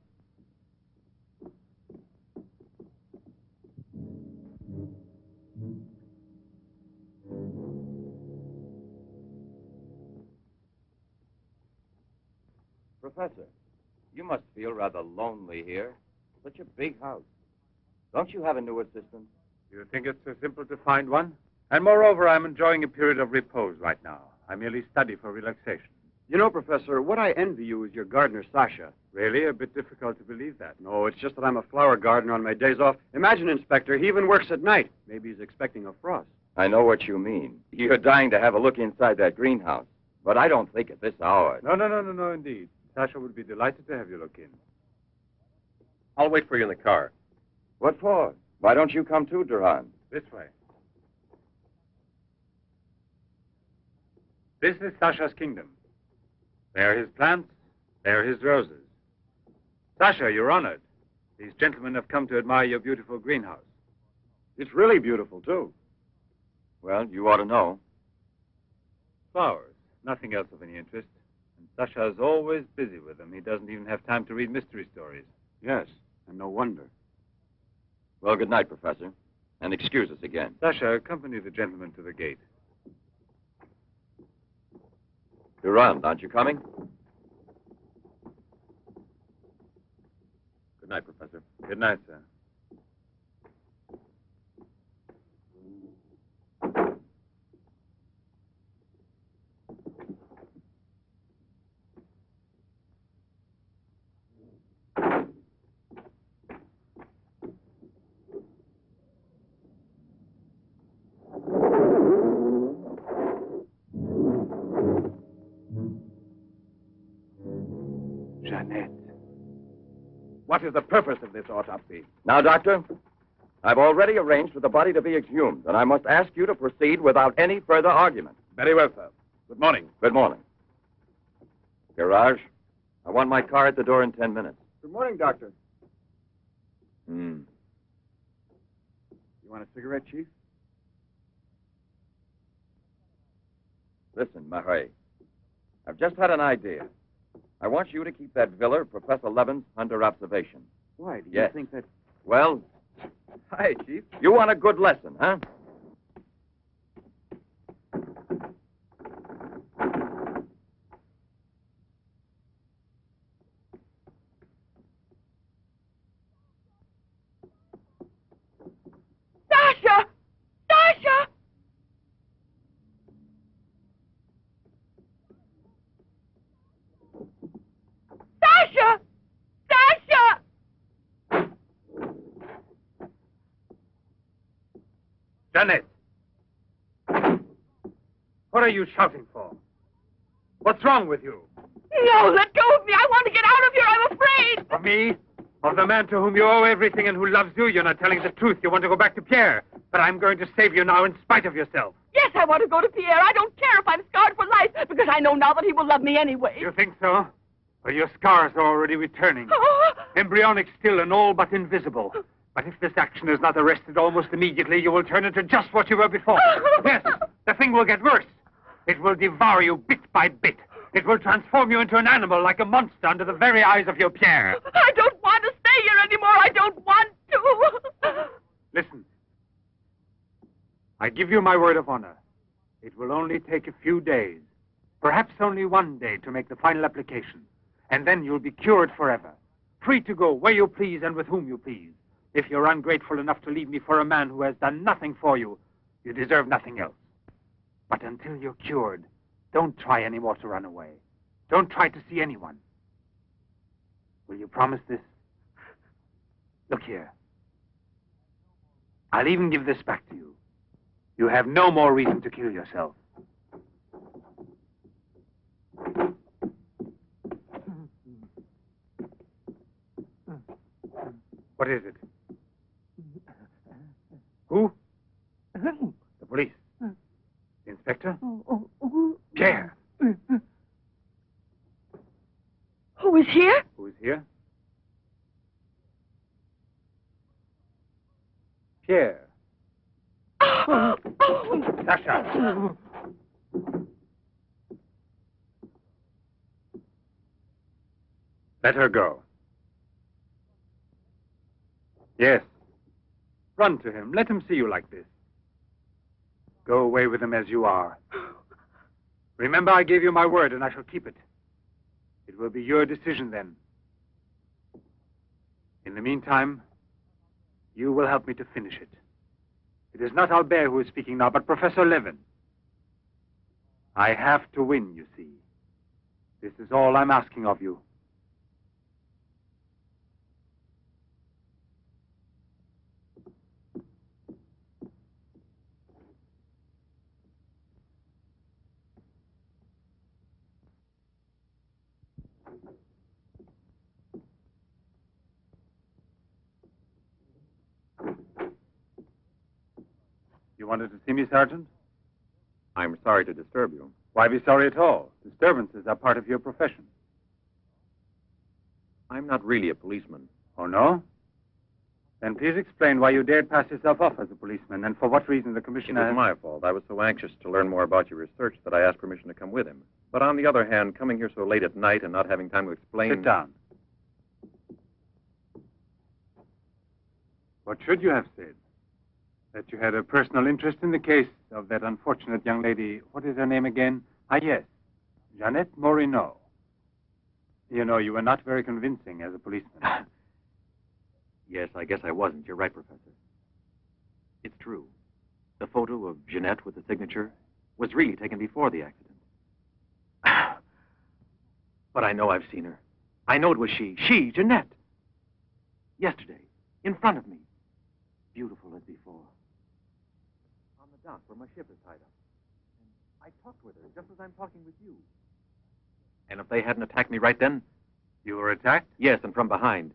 Professor, you must feel rather lonely here. Such a big house. Don't you have a new assistant? You think it's so simple to find one? And moreover, I'm enjoying a period of repose right now. I merely study for relaxation. You know, Professor, what I envy you is your gardener, Sasha. Really? A bit difficult to believe that. No, it's just that I'm a flower gardener on my days off. Imagine, Inspector, he even works at night. Maybe he's expecting a frost. I know what you mean. You're dying to have a look inside that greenhouse. But I don't think at this hour. No, indeed. Sasha would be delighted to have you look in. I'll wait for you in the car. What for? Why don't you come too, Durand? This way. This is Sasha's kingdom. There are his plants, there are his roses. Sasha, you're honored. These gentlemen have come to admire your beautiful greenhouse. It's really beautiful, too. Well, you ought to know. Flowers, nothing else of any interest. And Sasha's always busy with them. He doesn't even have time to read mystery stories. Yes, and no wonder. Well, good night, Professor. And excuse us again. Sasha, accompany the gentleman to the gate. Durand, aren't you coming? Good night, Professor. Good night, sir. What is the purpose of this autopsy? Now, Doctor, I've already arranged for the body to be exhumed, and I must ask you to proceed without any further argument. Very well, sir. Good morning. Good morning. Garage, I want my car at the door in 10 minutes. Good morning, Doctor. Hmm. You want a cigarette, Chief? Listen, Marais, I've just had an idea. I want you to keep that villa of Professor Levin's under observation. Why? Do you Yes. think that... Well, Hi, Chief. you want a good lesson, huh? Sasha! Sasha! Sasha! Sasha! Janet! What are you shouting for? What's wrong with you? No, let go of me. I want to get out of here. I'm afraid. Of me? Of the man to whom you owe everything and who loves you? You're not telling the truth. You want to go back to Pierre. But I'm going to save you now in spite of yourself. Yes, I want to go to Pierre. I don't care if I'm scarred for life, because I know now that he will love me anyway. You think so? Well, your scars are already returning. Embryonic still and all but invisible. But if this action is not arrested almost immediately, you will turn into just what you were before. Yes, the thing will get worse. It will devour you bit by bit. It will transform you into an animal, like a monster, under the very eyes of your Pierre. I don't want to stay here anymore. I don't want to. Listen. I give you my word of honor. It will only take a few days, perhaps only one day, to make the final application. And then you'll be cured forever, free to go where you please and with whom you please. If you're ungrateful enough to leave me for a man who has done nothing for you, you deserve nothing else. But until you're cured, don't try any more to run away. Don't try to see anyone. Will you promise this? Look here. I'll even give this back to you. You have no more reason to kill yourself. What is it? Who? The police. The inspector? Pierre. Who is here? Who is here? Pierre. Sasha. Let her go. Yes. Run to him. Let him see you like this. Go away with him as you are. Remember, I gave you my word, and I shall keep it. It will be your decision then. In the meantime, you will help me to finish it. It is not Albert who is speaking now, but Professor Levin. I have to win, you see. This is all I'm asking of you. You wanted to see me, Sergeant? I'm sorry to disturb you. Why be sorry at all? Disturbances are part of your profession. I'm not really a policeman. Oh, no? Then please explain why you dared pass yourself off as a policeman, and for what reason the It commissioner... was my fault. I was so anxious to learn more about your research that I asked permission to come with him. But on the other hand, coming here so late at night and not having time to explain... Sit down. What should you have said? That you had a personal interest in the case of that unfortunate young lady. What is her name again? Ah, yes. Jeanette Moreau. You know, you were not very convincing as a policeman. Yes, I guess I wasn't. You're right, Professor. It's true. The photo of Jeanette with the signature was really taken before the accident. But I know I've seen her. I know it was she, Jeanette. Yesterday, in front of me. Beautiful as before. On the dock where my ship is tied up. And I talked with her just as I'm talking with you. And if they hadn't attacked me right then... You were attacked? Yes, and from behind.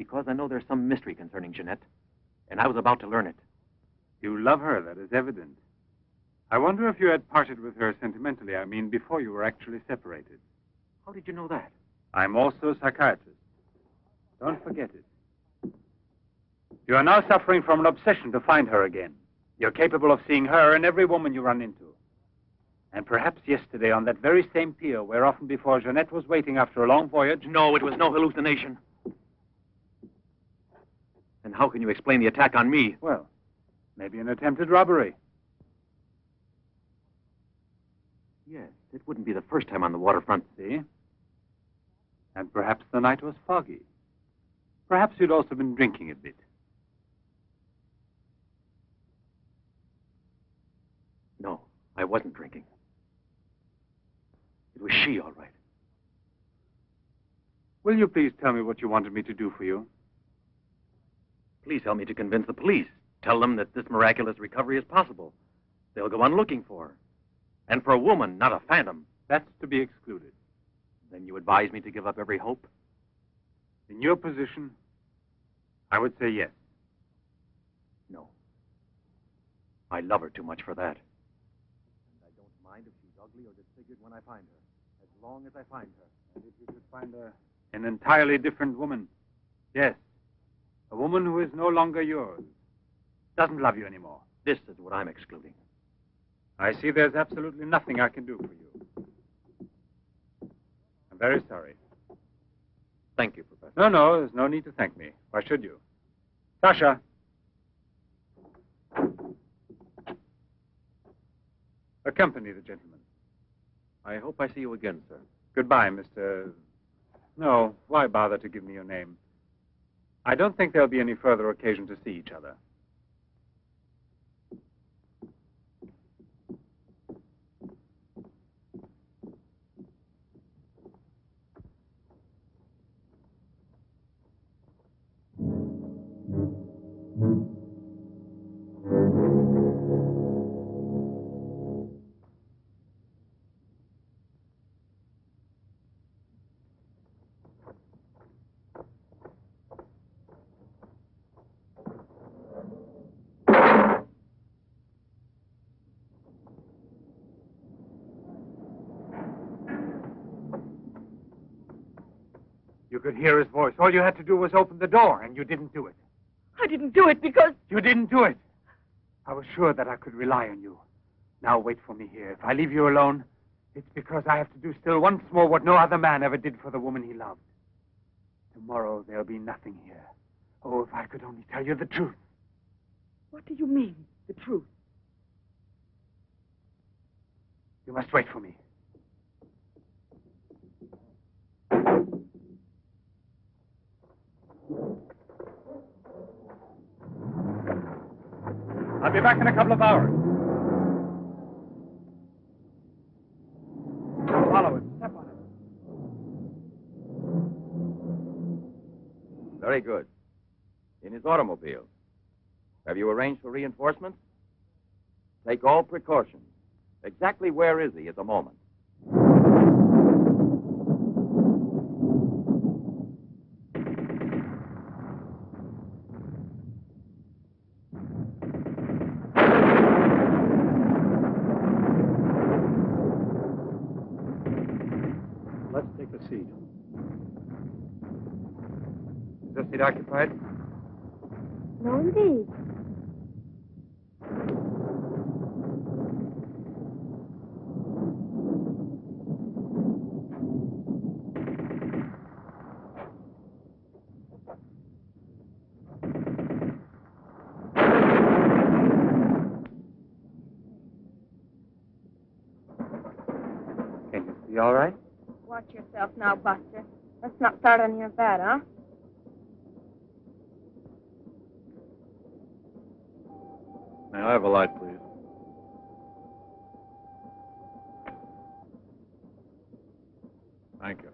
Because I know there's some mystery concerning Jeanette, and I was about to learn it. You love her, that is evident. I wonder if you had parted with her sentimentally, I mean, before you were actually separated. How did you know that? I'm also a psychiatrist. Don't forget it. You are now suffering from an obsession to find her again. You're capable of seeing her and every woman you run into. And perhaps yesterday on that very same pier where often before Jeanette was waiting after a long voyage... No, it was no hallucination. And how can you explain the attack on me? Well, maybe an attempted robbery. Yes, it wouldn't be the first time on the waterfront. See? And perhaps the night was foggy. Perhaps you'd also been drinking a bit. No, I wasn't drinking. It was she, all right. Will you please tell me what you wanted me to do for you? Please help me to convince the police. Tell them that this miraculous recovery is possible. They'll go on looking for her. And for a woman, not a phantom. That's to be excluded. Then you advise me to give up every hope? In your position, I would say yes. No. I love her too much for that. And I don't mind if she's ugly or disfigured when I find her, as long as I find her. And if you could find an entirely different woman, yes. A woman who is no longer yours, doesn't love you anymore. This is what I'm excluding. I see there's absolutely nothing I can do for you. I'm very sorry. Thank you, Professor. No, there's no need to thank me. Why should you? Sasha. Accompany the gentleman. I hope I see you again, sir. Goodbye, Mr... No, why bother to give me your name? I don't think there'll be any further occasion to see each other. You could hear his voice. All you had to do was open the door, and you didn't do it. I didn't do it because... You didn't do it. I was sure that I could rely on you. Now wait for me here. If I leave you alone, it's because I have to do still once more what no other man ever did for the woman he loved. Tomorrow there'll be nothing here. Oh, if I could only tell you the truth. What do you mean, the truth? You must wait for me. I'll be back in a couple of hours. Follow it. Step on it. Very good. In his automobile. Have you arranged for reinforcements? Take all precautions. Exactly where is he at the moment? Let's take a seat. Is this seat occupied? No, indeed. Can you see all right? Watch yourself now, Buster. Let's not start on your bed, huh? May I have a light, please? Thank you.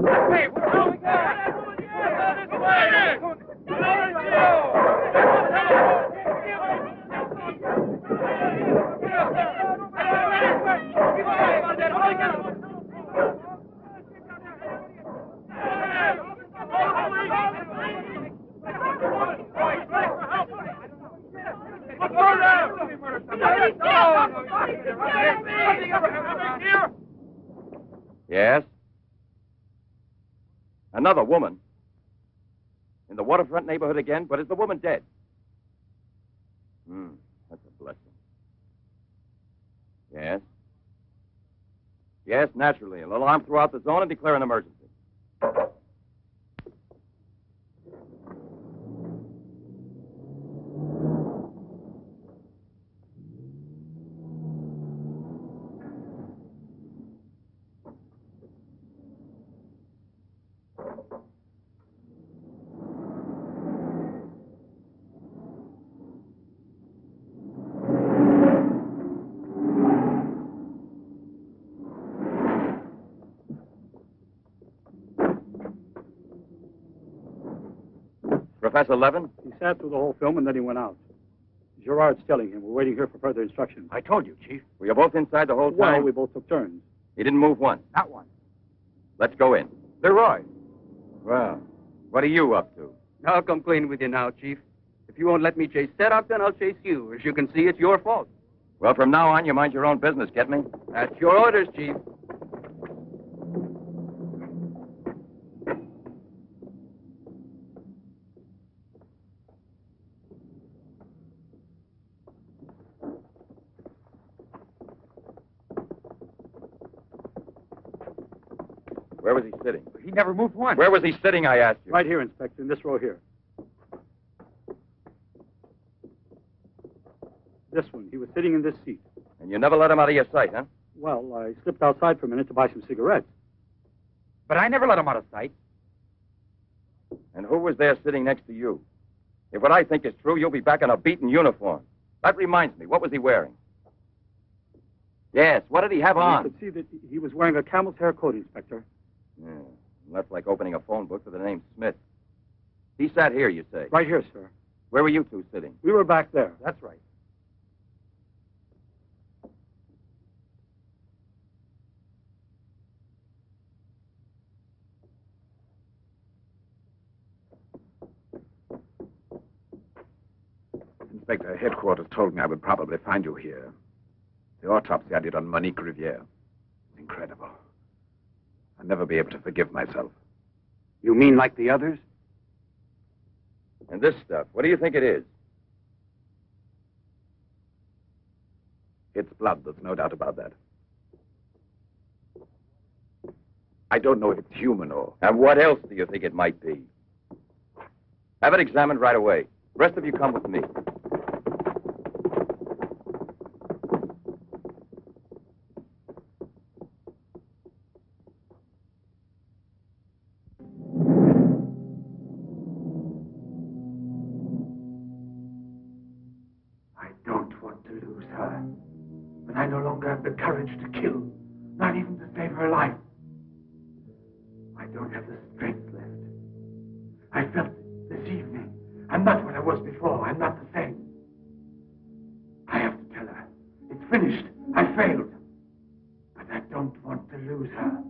Hey, where are we Yes? Another woman? In the waterfront neighborhood again? But is the woman dead? That's a blessing. Yes? Yes, naturally. An alarm throughout the zone and declare an emergency. Professor Levin? He sat through the whole film and then he went out. Gerard's telling him. We're waiting here for further instructions. I told you, Chief. Were you both inside the whole time? Well, we both took turns. He didn't move once. Not one. Let's go in. Leroy. Well, what are you up to? I'll come clean with you now, Chief. If you won't let me chase Seddok, then I'll chase you. As you can see, it's your fault. Well, from now on, you mind your own business, get me? That's your orders, Chief. Where was he sitting? He never moved once. Where was he sitting, I asked you? Right here, Inspector, in this row here. This one. He was sitting in this seat. And you never let him out of your sight, huh? Well, I slipped outside for a minute to buy some cigarettes. But I never let him out of sight. And who was there sitting next to you? If what I think is true, you'll be back in a beaten uniform. That reminds me, what was he wearing? Yes, what did he have on? You could see that he was wearing a camel's hair coat, Inspector. Yeah, that's like opening a phone book with the name Smith. He sat here, you say? Right here, sir. Where were you two sitting? We were back there. That's right. Inspector, headquarters told me I would probably find you here. The autopsy I did on Monique Riviere. It's incredible. I'll never be able to forgive myself. You mean like the others? And this stuff, what do you think it is? It's blood, there's no doubt about that. I don't know if it's human or... And what else do you think it might be? Have it examined right away. The rest of you come with me. But I no longer have the courage to kill, not even to save her life. I don't have the strength left. I felt it this evening. I'm not what I was before. I'm not the same. I have to tell her. It's finished. I failed. But I don't want to lose her.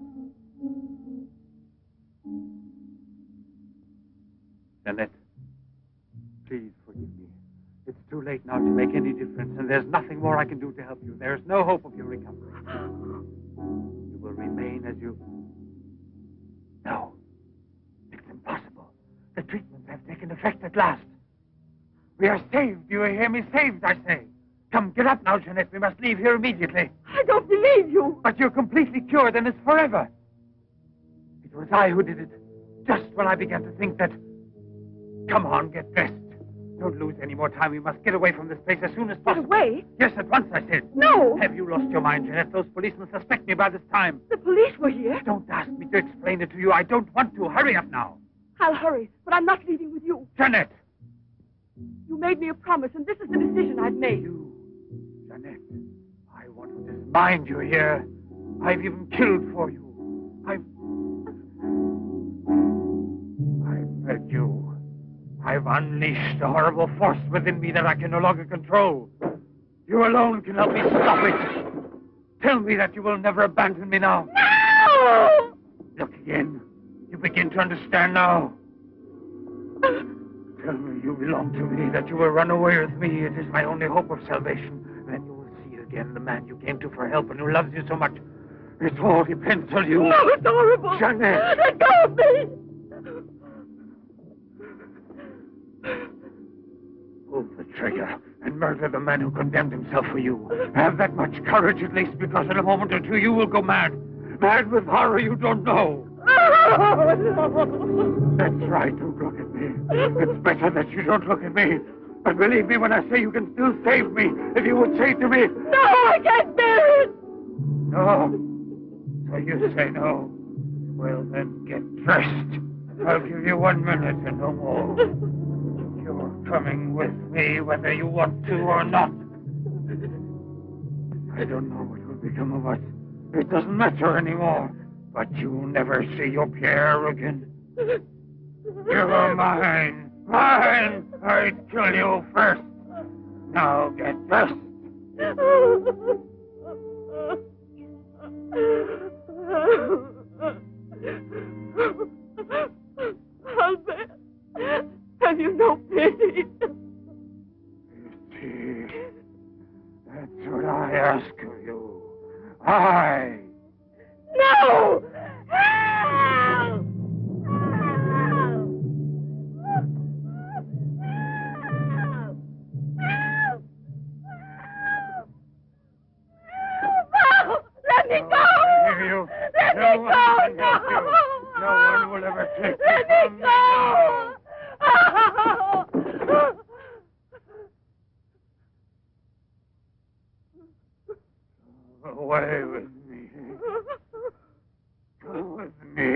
Jeanette, please forgive me. It's too late now to make any difference, and there's nothing more I can do to help you. There's no hope of your recovery. You will remain as you... No. It's impossible. The treatments have taken effect at last. We are saved. Do you hear me? Saved, I say. Come, get up now, Jeanette. We must leave here immediately. I don't believe you. But you're completely cured, and it's forever. It was I who did it, just when I began to think that... Come on, get dressed. Don't lose any more time. We must get away from this place as soon as possible. Get away? Yes, at once, I said. No. Have you lost your mind, Jeanette? Those policemen suspect me by this time. The police were here. Don't ask me to explain it to you. I don't want to. Hurry up now. I'll hurry, but I'm not leaving with you. Jeanette! You made me a promise, and this is the decision I've made. You, Jeanette, I want to dismind you here. I've even killed for you. failed you. I've unleashed a horrible force within me that I can no longer control. You alone can help me stop it. Tell me that you will never abandon me now. No! Look again. You begin to understand now. Tell me you belong to me, that you will run away with me. It is my only hope of salvation. Then you will see again the man you came to for help and who loves you so much. It all depends on you. No, it's horrible. Jeanette. Let go of me. Pull the trigger and murder the man who condemned himself for you. Have that much courage at least, because in a moment or two you will go mad. Mad with horror you don't know. Oh, no. That's right, don't look at me. It's better that you don't look at me. But believe me when I say you can still save me, if you would say to me... No, I can't bear it. No. So you say no. Well, then get dressed. I'll give you 1 minute and no more. You're coming with me whether you want to or not. I don't know what will become of us. It doesn't matter anymore. But you'll never see your Pierre again. You're mine. Mine! I'd kill you first. Now get dressed. Albert, have you no pity? Pity? That's what I ask of you. I... No! Help! Let me go! Hear you. Let me go! No! No one will ever take you Let from me me now. go! Away with me. Go with me.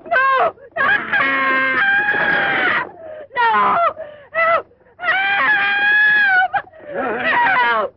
No! No! Help! Help!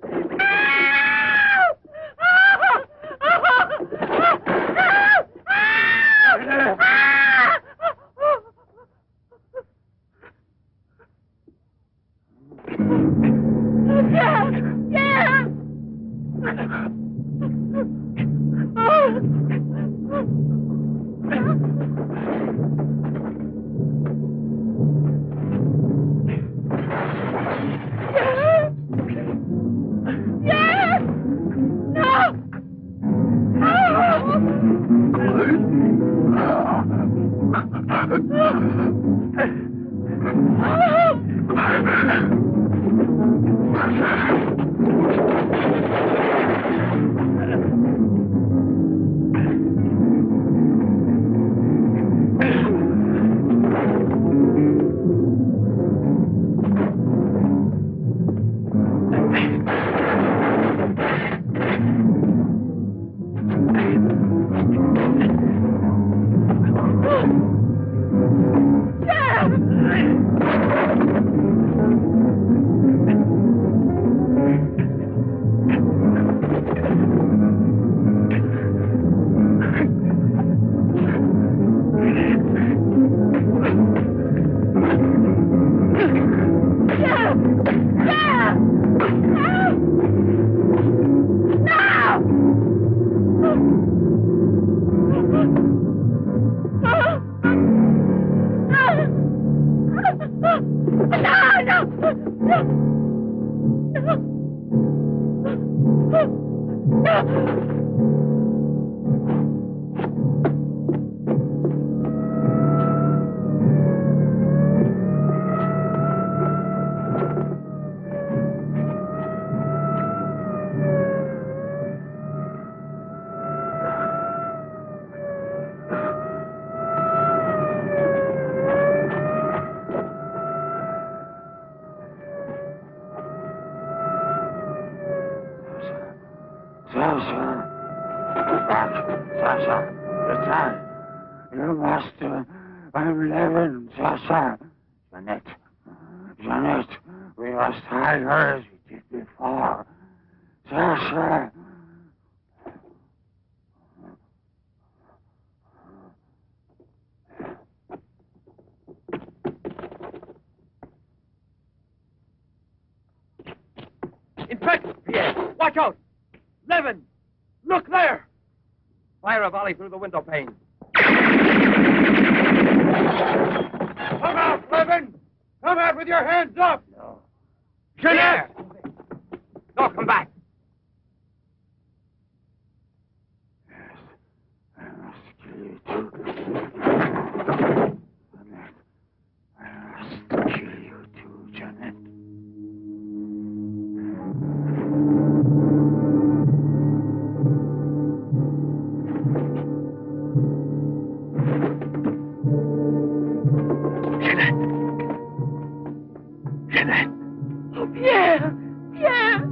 You master, I'm Levin, Sasha. Jeanette, we must hide her as we did before. Sasha. Watch out! Levin! Look there! Fire a volley through the window pane. Come out, Levin! Come out with your hands up! No. Jeanette! No, come back. I must kill you too. I must kill you too, Janet. Jeanette. Oh, Pierre! Pierre!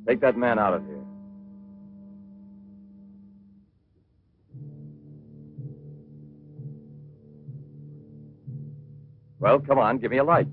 Take that man out of here. Well, come on, give me a light.